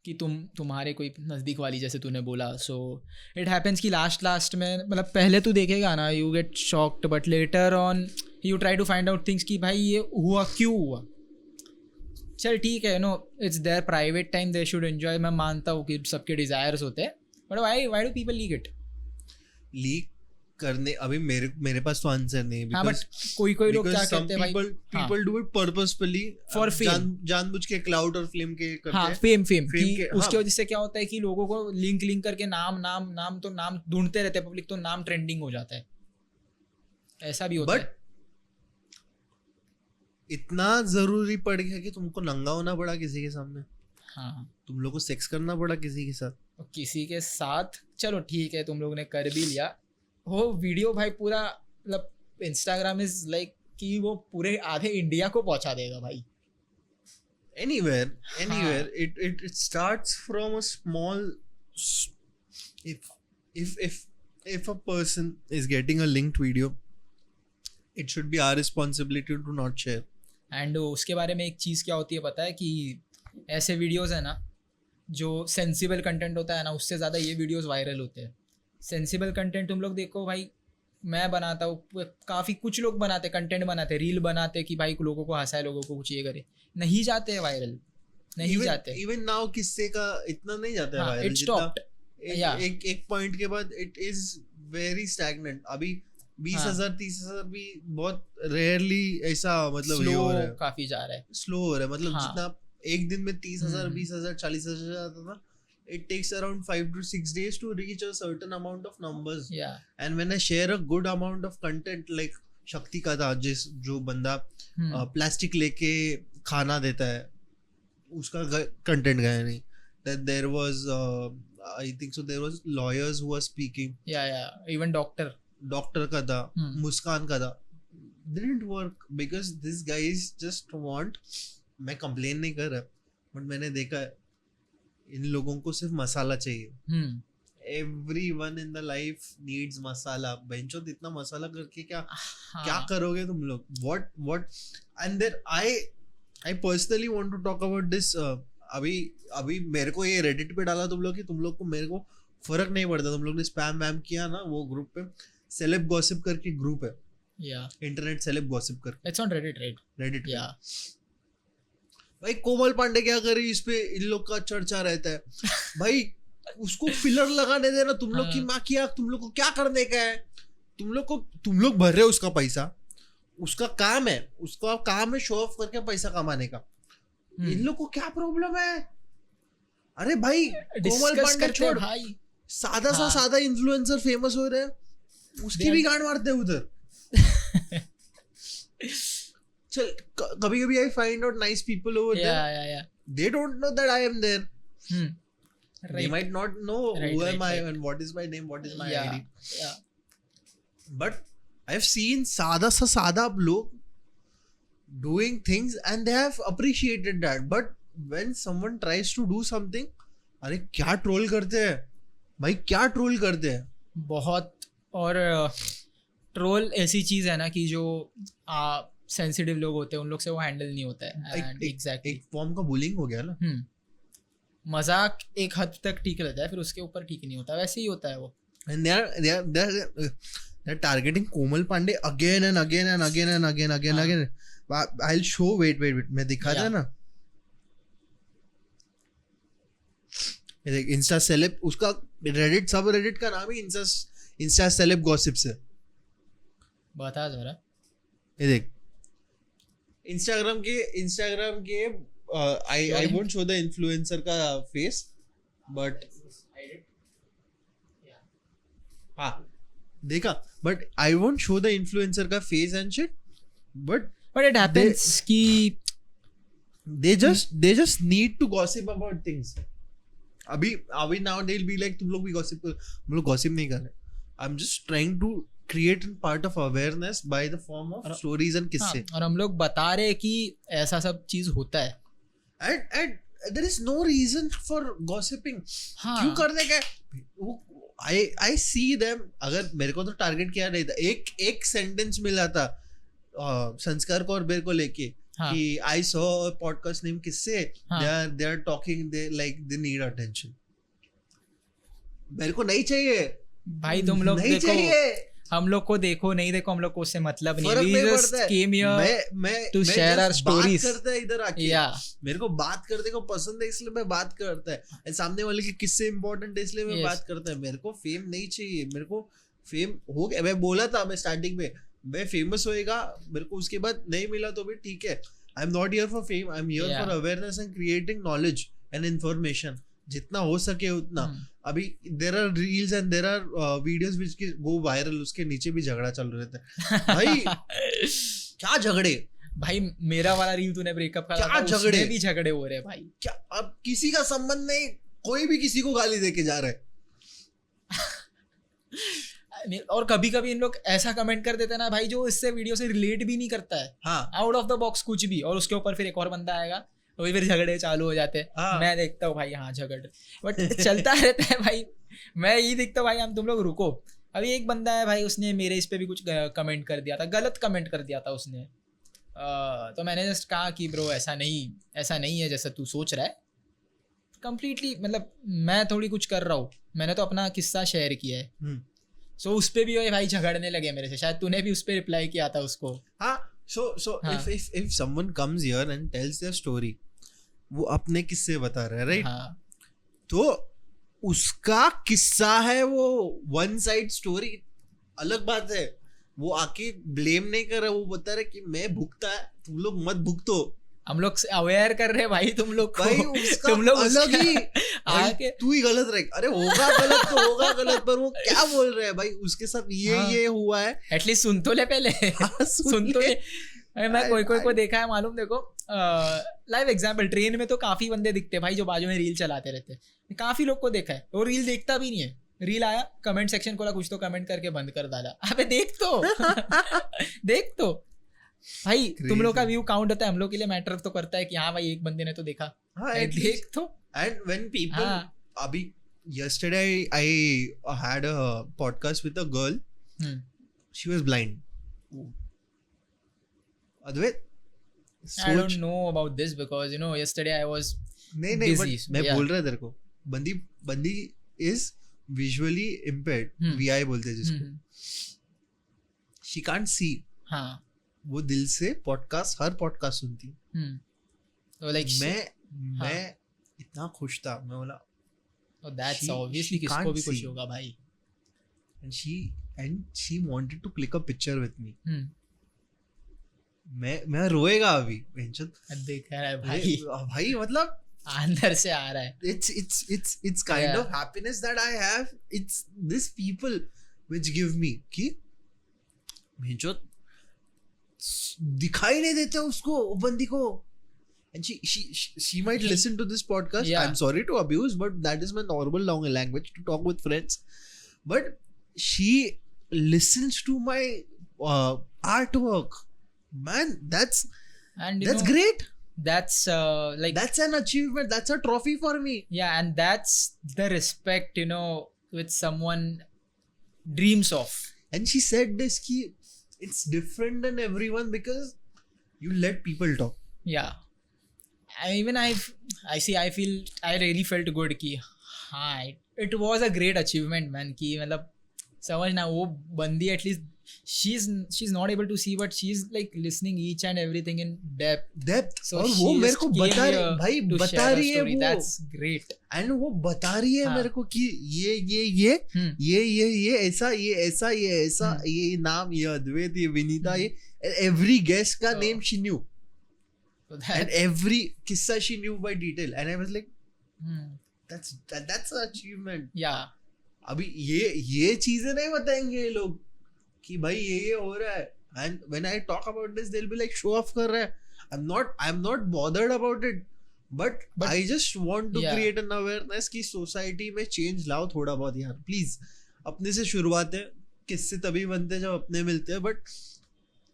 कि तुम्हारे कोई नज़दीक वाली जैसे तूने बोला, सो इट हैपेंस कि लास्ट में मतलब पहले तू देखेगा ना, you get shocked, but later on you try to find out things कि भाई ये हुआ क्यों हुआ. चल ठीक है, no it's there private time, they should enjoy. मैं मानता हूँ कि सबके डिज़ायर्स होते हैं, but why do people leak it? Leak करने अभी मेरे पास तो आंसर नहीं है. हाँ, बट कोई लोग क्या कहते हैं भाई, people do it purposefully For fame. जानबूझ के क्लाउड और फिल्म के करते हाँ हैं. फेम Fame कि के, उसकी हाँ. वजह से क्या होता है कि लोगों को लिंक करके नाम तो नाम ढूंढते रहते हैं पब्लिक, तो नाम ट्रेंडिंग हो जाता है. ऐसा भी होता बट है. इतना जरूरी पड़ गया कि तुमको नंगा होना पड़ा किसी के सामने. हाँ, तुम लोग को सेक्स करना पड़ा किसी के साथ. और किसी के साथ चलो ठीक है, तुम लोग ने कर भी लिया. वो वीडियो भाई पूरा मतलब इंस्टाग्राम इज लाइक कि वो पूरे आधे इंडिया को पहुंचा देगा भाई. Anywhere it starts from a small if a person is getting a linked video, it should be our responsibility to not share. And उसके बारे में एक चीज़ क्या होती है पता है, कि ऐसे वीडियोस है ना जो सेंसिबल कंटेंट होता है ना, उससे ज़्यादा ये वीडियोस वायरल होते हैं. सेंसिबल कंटेंट तुम लोग देखो भाई, मैं बनाता हूँ, काफ़ी कुछ लोग बनाते कंटेंट बनाते, रील बनाते कि भाई लोगों को हंसाए, लोगों को कुछ ये करे, नहीं जाते हैं वायरल, नहीं जाते. Even now किस्से का इतना नहीं जाता है हाँ, viral it जितना stopped. Yeah. एक पॉइंट के बाद it is very stagnant. अभी 20,000 30,000 भी बहुत रेयरली ऐसा मतलब ये हो रहा है. काफ़ी जा रहा है. स्लो हो रहा है. मतलब हाँ. जितना एक दिन में 30,000 20,000 40,000 जाता था, it takes around 5 to 6 days to reach a certain amount of numbers. Yeah. And when I share a good amount of content like शक्ति का था जो बंदा प्लास्टिक लेके खाना देता है, उसका कंटेंट गया नहीं. That there was I think so there was lawyers who were speaking. Yeah. Even doctor का था, मुस्कान का था. Didn't work because these guys just want. मैं कंप्लेन नहीं कर रहा, बट मैंने देखा है इन लोगों को सिर्फ मसाला चाहिए. Everyone in the life needs मसाला. बेंचो इतना मसाला करके क्या करोगे तुम लोग? What and then I personally want to talk about this. अभी मेरे को ये रेडिट पे डाला तुम लोग कि तुम लोग को मेरे को फर्क नहीं पड़ता. तुम लोग ने स्पैम वैम किया ना वो ग्रुप पे, सेलेब गॉसिप करके ग्रुप है. इंटरनेट सेलेब गॉसिप करके. It's on Reddit, right? Reddit. Yeah. भाई कोमल पांडे क्या करे इस पे, इन लोग का चर्चा रहता है. भाई उसको फिलर लगाने देना. तुम लोग की माँ की आँख, तुम लोग को क्या करने का है? तुम लोग भर रहे हो उसका पैसा. उसका काम है शो ऑफ करके पैसा कमाने का. इन लोग को क्या प्रॉब्लम है? अरे भाई कोमल पांडे छोड़, भाई सादा इन्फ्लुएंसर फेमस हो रहे हैं, उसकी भी गांड मारते हैं उधर. चल कभी I find out nice people over there. Yeah. They don't know that I am there. Right. They might not know who am I and what is my name, what is my ID. Yeah. But I've seen सादा लोग doing things and they have appreciated that. But when someone tries to do something, अरे क्या ट्रोल करते हैं भाई, क्या ट्रोल करते हैं बहुत. और ट्रोल ऐसी चीज़ है ना कि जो सेंसिटिव लोग होते हैं उन लोग से वो हैंडल नहीं होता है. एग्जैक्टली एक फॉर्म का बुलिंग हो गया ना. मजाक एक हद तक ठीक रहता है, फिर उसके ऊपर ठीक नहीं होता. वैसे ही होता है वो. And they're targeting Komal Pandey again and again. I'll show. Wait. मैं दिखाता है ना. ये देख इंस्टा सेलेब, उसका रेडिट सब रेडिट का नाम ही इंस्टा सेलेब गॉसिप्स है. बता जरा. ये देख इंस्टाग्राम के I won't show the influencer का फेस, बट हाँ देखा, but I won't show the influencer का face and shit, but it happens कि they just need to gossip about things. अभी now they'll be like तुम लोग भी gossip करो. हम लोग gossip नहीं कर रहे. I'm just trying to create a part of awareness by the form of stories and किस्से. और हम लोग बता रहे कि ऐसा सब चीज होता है. And there is no reason for gossiping. क्यों करने का? I see them. अगर मेरे को तो टारगेट किया नहीं था. एक सेंटेंस मिला था संस्कार को और बेर को लेके कि I saw a podcast name किससे they are talking, they need attention. मेरे को नहीं चाहिए भाई. तुम लोग देखो, हम लोग को देखो नहीं देखो, हम लोग को उससे मतलब नहीं. We just came here to share our stories. बात करता है इधर आके. मेरे को बात करने को पसंद है इसलिए मैं बात करता है. सामने वाले के किससे इम्पोर्टेंट है इसलिए मैं बात करता है. मेरे को फेम नहीं चाहिए. मेरे को फेम हो गया. मैं बोला था मैं स्टार्टिंग में मैं फेमस होएगा. मेरे को उसके बाद नहीं मिला तो भी ठीक है. I am not here for fame. I am here for awareness and creating knowledge and information. जितना हो सके उतना. अभी there are reels and there are videos which go viral. उसके नीचे भी झगड़ा चल रहता है भाई. क्या झगड़े भाई. मेरा वाला रील तूने ब्रेकअप का क्या झगड़े भी झगड़े हो रहे भाई. क्या अब किसी का संबंध नहीं. कोई भी किसी को गाली देके जा रहा है. और कभी कभी इन लोग ऐसा कमेंट कर देते हैं ना भाई जो इससे वीडियो से रिलेट भी नहीं करता है. आउट ऑफ द बॉक्स कुछ भी. और उसके ऊपर फिर एक और बंदा आएगा तो फिर झगड़े चालू हो जाते हैं. मैं देखता हूँ भाई झगड़ बट चलता रहता है भाई. मैं यही देखता हूँ भाई हम तुम लोग रुको. अभी एक बंदा है भाई उसने मेरे इस पे भी कुछ कमेंट कर दिया था. गलत कमेंट कर दिया था उसने. तो मैंने जस्ट कहा कि ब्रो ऐसा नहीं है जैसा तू सोच रहा है. कंप्लीटली मतलब मैं थोड़ी कुछ कर रहा हूँ. मैंने तो अपना किस्सा शेयर किया है. सो उस पे भी भाई झगड़ने लगे मेरे से. शायद तूने भी उस पे रिप्लाई किया था उसको. So if someone comes here and tells their story, वो अपने किस्से बता रहा है राइट. तो उसका किस्सा है वो वन साइड स्टोरी. अलग बात है. वो आके ब्लेम नहीं कर रहा. वो बता रहा है कि मैं भुगता है तुम लोग मत भुगतो. हम लोग अवेयर कर रहे हैं भाई तुम लोग को. तुम लोग अलग ही आके तू ही गलत रहे. अरे होगा गलत तो होगा गलत. पर वो क्या बोल रहे हैं भाई उसके साथ ये हुआ है. एटलीस्ट सुन तो ले पहले. सुन तो ले. मैं कोई को देखा है मालूम. देखो लाइव एग्जाम्पल ट्रेन में तो काफी बंदे दिखते हैं भाई जो बाजू में रील चलाते रहते हैं. काफी लोग को देखा है. वो रील देखता भी नहीं है. रील आया कमेंट सेक्शन खोला कुछ तो कमेंट करके बंद कर डाला. अबे देख तो भाई तुम लोग का व्यू काउंट होता है. हम लोग के लिए मैटर तो करता है कि हाँ भाई एक बंदे ने तो देखा. देख तो. एंड व्हेन पीपल अभी yesterday I had a podcast with a girl. She was blind. Advait, I don't know about this because you know yesterday I was busy. मैं बोल रहा तेरे को बंदी is visually impaired. VI बोलते हैं जिसको. She can't see. हाँ. वो दिल से हर पॉडकास्ट सुनती. तो लाइक मैं इतना खुश था. मैं बोला that's obviously किसको भी खुश होगा भाई. And she wanted to click a picture with me. मैं रोएगा अभी. देख रहा है भाई मतलब अंदर से आ रहा है. It's kind of happiness that I have. It's this people which give me कि दिखाई नहीं देते उसको बंदी को. And she might listen to this podcast. I'm sorry to abuse, but that is my normal language to talk with friends. But she listens to my artwork. Man, that's great. That's that's an achievement. That's a trophy for me. Yeah, and that's the respect which someone dreams of. And she said this ki it's different than everyone because you let people talk. Yeah. I really felt good कि हाँ it was a great achievement man. कि मतलब समझना वो बंदी at least she's not able to see but she's like listening each and everything in depth. So और वो मेरे को बता रही है वो. That's great. And वो बता रही है मेरे को कि ये ऐसा ये नाम ये अद्वैत ये विनीता ये every guest का name she knew. And every kissa she knew by detail. And I was like that's an achievement. Yeah. अभी ये चीजें नहीं बताएंगे ये लोग कि भाई ये हो रहा है. And when I talk about this they'll be like show off कर रहा है. I'm not bothered about it. But I just want to Yeah. Create an awareness कि सोसाइटी में चेंज लाओ थोड़ा बहुत यार प्लीज. अपने से शुरुआत है, किस्से तभी बनते हैं जब अपने मिलते हैं, बट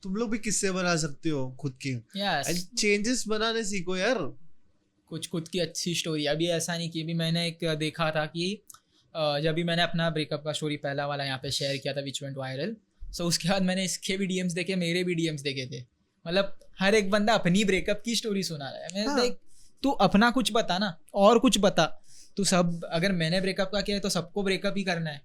तुम लोग भी किस्से बना सकते हो खुद के. Yes. एंड चेंजेस बनाने सीखो यार. कुछ खुद की अच्छी स्टोरी. अभी ऐसा नहीं कि अभी मैंने एक देखा था कि जब भी मैंने अपना ब्रेकअप का स्टोरी पहला वाला यहाँ पे शेयर किया था विच वेंट वायरल, सो उसके बाद मैंने इसके भी डीएम्स देखे, मेरे भी डीएम्स देखे थे. मतलब हर एक बंदा अपनी ब्रेकअप की स्टोरी सुना रहा है. मैं हाँ. लाइक तू अपना कुछ बता ना, और कुछ बता. तू सब, अगर मैंने ब्रेकअप का किया है तो सबको ब्रेकअप ही करना है,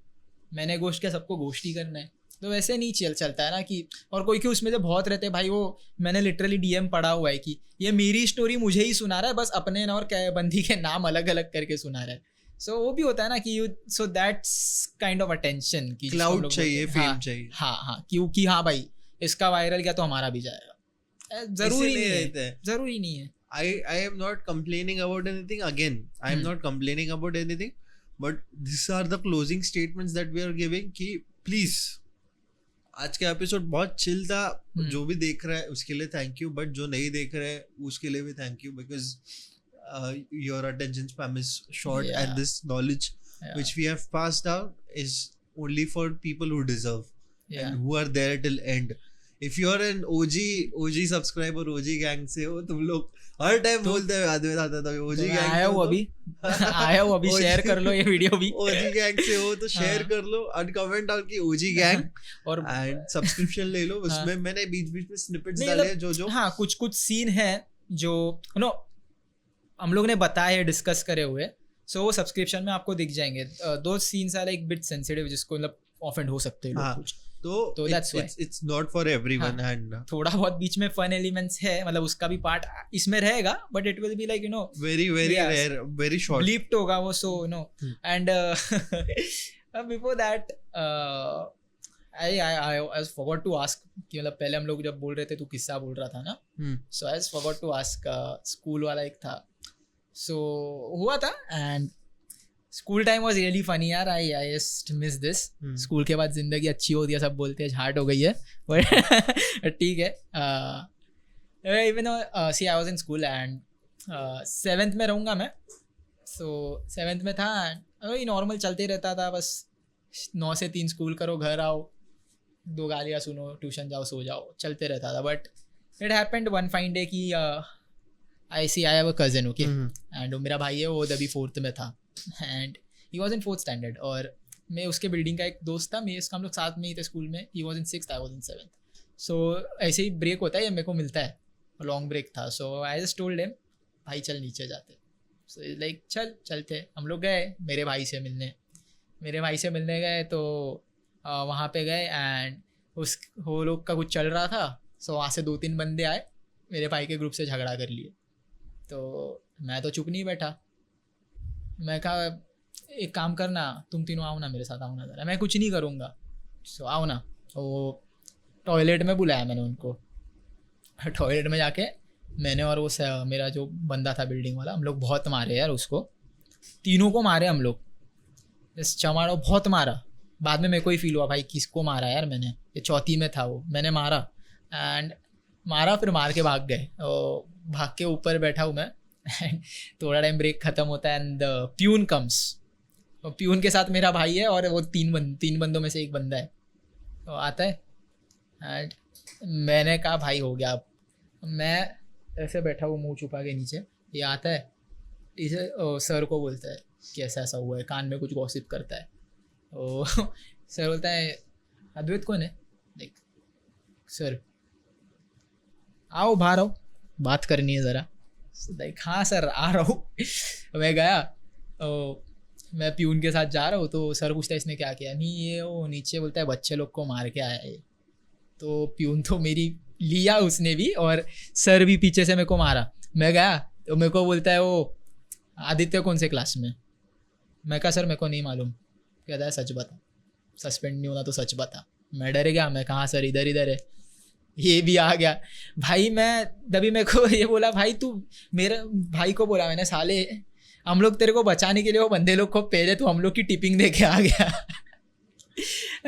मैंने गोश्त किया सबको गोश्त ही करना है. तो वैसे नहीं चलता है ना कि. और कोई कि उसमें से बहुत रहते हैं भाई, वो मैंने लिटरली डीएम पढ़ा हुआ है कि ये मेरी स्टोरी मुझे ही सुना रहा है, बस अपने ना और बंदी के नाम अलग अलग करके सुना रहा है. सो वो भी होता है ना कि you, so that's kind of attention कि क्लाउड चाहिए, फेम चाहिए. हाँ क्योंकि हाँ भाई इसका वायरल किया तो हमारा भी जाएगा. जरूरी नहीं है, जरूरी नहीं है. I am not complaining about anything. Again, I am not complaining about anything. But these are the closing statements that we are giving कि please, आज का एपिसोड बहुत चिल था. जो भी देख रहा है उसके लिए थैंक यू, बट जो नहीं देख रहा है उसके लिए भी thank you, because your attention span is short. Yeah. And this knowledge Yeah. which we have passed out is only for people who deserve Yeah. and who are there till end. If you are an OG subscriber, OG gang से हो तुम लोग, हर टाइम बोलते हैं आदमी आता था OG तो gang आया हूँ अभी आया हूँ अभी, शेयर कर लो ये वीडियो भी. OG gang से हो तो शेयर कर लो और कमेंट डाल के OG gang और एंड सब्सक्रिप्शन ले लो. उसमें मैंने बीच बीच में स्निपेट्स नहीं, डाले हैं जो हाँ कुछ सीन है जो नो हम लोग ने बताए हैं, डिस्कस करे हुए. सो वो सब्सक्रिप्शन में आपको दिख जाएंगे. Those scenes are like bit sensitive, जिसको मतलब ऑफेंड हो सकते हैं लोग हाँ. कुछ. तो that's why. it's not for everyone. हाँ. And थोड़ा बहुत बीच में फन एलिमेंट्स है, मतलब उसका भी पार्ट इसमें रहेगा, but it will be like very Yes. rare, very short. ब्लीप्ड होगा वो. So and before that I forgot to ask कि मतलब पहले हम लोग जब बोल रहे थे तू किस्सा बोल रहा था ना, so I forgot to ask. School वाला एक था, सो हुआ था and school time was really funny यार. I just miss this. School के बाद जिंदगी अच्छी होती है, सब बोलते हैं झाट हो गई है, बट ठीक है. Even see I was in school and 7th में रहूँगा मैं. सो 7th में था, वही नॉर्मल चलते रहता था, बस 9 से 3 स्कूल करो, घर आओ, 2 गालियाँ सुनो, ट्यूशन जाओ, सो जाओ, चलते रहता था. But it happened one fine day कि I have a cousin, okay, and मेरा भाई है, वो अभी 4th में था and he was in 4th standard. और मैं उसके बिल्डिंग का एक दोस्त था, मैं इसका हम लोग साथ में ही थे स्कूल में. ही was in 6th, I was in 7th. सो ऐसे ही ब्रेक होता है, ये मेरे को मिलता है, लॉन्ग ब्रेक था. सो आई जस्ट टोल्ड हिम भाई चल नीचे जाते. सो लाइक चलते. हम लोग गए मेरे भाई से मिलने गए. तो वहाँ पे गए एंड वो लोग का कुछ चल रहा था. सो वहाँ से 2-3 बंदे आए, मेरे भाई के ग्रुप से झगड़ा कर लिए. तो मैं तो चुप नहीं बैठा. मैं कहा एक काम करना, तुम तीनों आओ ना मेरे साथ, आओ ना ज़रा, मैं कुछ नहीं करूँगा, सो आओ ना. वो टॉयलेट में बुलाया मैंने उनको. टॉयलेट में जाके मैंने और वो मेरा जो बंदा था बिल्डिंग वाला, हम लोग बहुत मारे यार उसको, तीनों को मारे हम लोग. इस चमाड़ो बहुत मारा. बाद में मेरे को ही फील हुआ भाई किसको मारा यार मैंने, ये 4th में था वो, मैंने मारा एंड फिर मार के भाग गए. भाग के ऊपर बैठा हूँ मैं एंड थोड़ा टाइम ब्रेक ख़त्म होता है एंड प्यून कम्स. प्यून के साथ मेरा भाई है और वो 3 बंदों में से एक बंदा है. तो आता है एंड मैंने कहा भाई हो गया. अब मैं ऐसे बैठा हूँ मुंह छुपा के नीचे. ये आता है, इसे सर को बोलता है कि ऐसा हुआ है, कान में कुछ गॉसिप करता है. सर बोलता है अद्वैत कौन है, देख सर आओ बाहर आओ, बात करनी है ज़रा. लाइक हाँ सर आ रहा हूँ. मैं गया, मैं प्यून के साथ जा रहा हूँ. तो सर पूछता है इसने क्या किया. नहीं ये वो नीचे बोलता है बच्चे लोग को मार के आया है. तो प्यून तो मेरी लिया उसने भी, और सर भी पीछे से मेरे को मारा. मैं गया तो मेरे को बोलता है वो आदित्य कौन से क्लास में. मैं कहा सर मेरे को नहीं मालूम. कहता है सच बता, सस्पेंड नहीं होना तो सच बता. मैं डर गया. मैं कहा सर इधर है. ये भी आ गया भाई. मैं तभी मेरे को ये बोला भाई तू, मेरे भाई को बोला मैंने साले हम लोग तेरे को बचाने के लिए वो बंदे लोग को पहले तो हम लोग की टिपिंग दे के आ गया.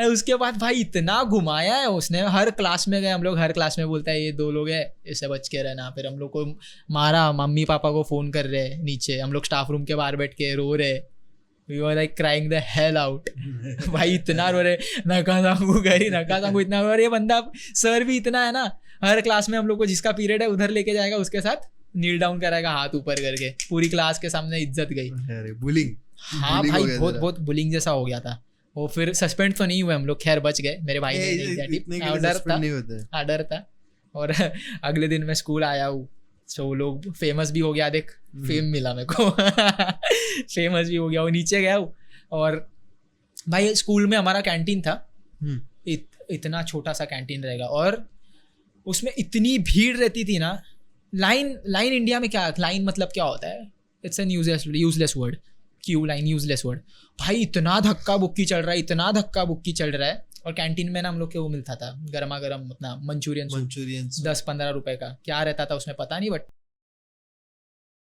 उसके बाद भाई इतना घुमाया है उसने, हर क्लास में गए हम लोग, हर क्लास में बोलता है ये 2 लोग है, इससे बच के रहना। फिर हम लोग को मारा, मम्मी पापा को फ़ोन कर रहे नीचे, हम लोग स्टाफ रूम के बाहर बैठ के रो रहे, we were like crying the hell out. भाई इतना रो रहे, नका सांगू गई, नका सांगू इतना, और ये बंदा सर भी इतना है ना, हर क्लास में हम लोग को जिसका पीरियड है उधर लेके जाएगा, उसके साथ नील डाउन कराएगा हाथ ऊपर करके, पूरी क्लास के सामने इज्जत गई। बुलिंग। हाँ भाई बहुत बहुत बुलिंग जैसा हो गया था वो। फिर सस्पेंड तो नहीं हुए हम लोग, खैर बच गए, मेरे भाई ने नहीं किया, डर था। और अगले दिन मैं स्कूल आया हूँ, सो वो लोग फेमस भी हो गया, देख फेम मिला मेरे को। फेमस भी हो गया, वो नीचे गया हूँ। और भाई स्कूल में हमारा कैंटीन था, इतना छोटा सा कैंटीन रहेगा, और उसमें इतनी भीड़ रहती थी ना। लाइन इंडिया में क्या, लाइन मतलब क्या होता है, it's an useless word, Q line useless word. भाई इतना धक्का बुक्की चल रहा है, इतना धक्का बुक्की चल रहा है। और कैंटीन में ना हम लोग के वो मिलता था गर्मा गर्म अपना मंचूरियन 10-15 रुपए का, क्या रहता था उसमें पता नहीं, बट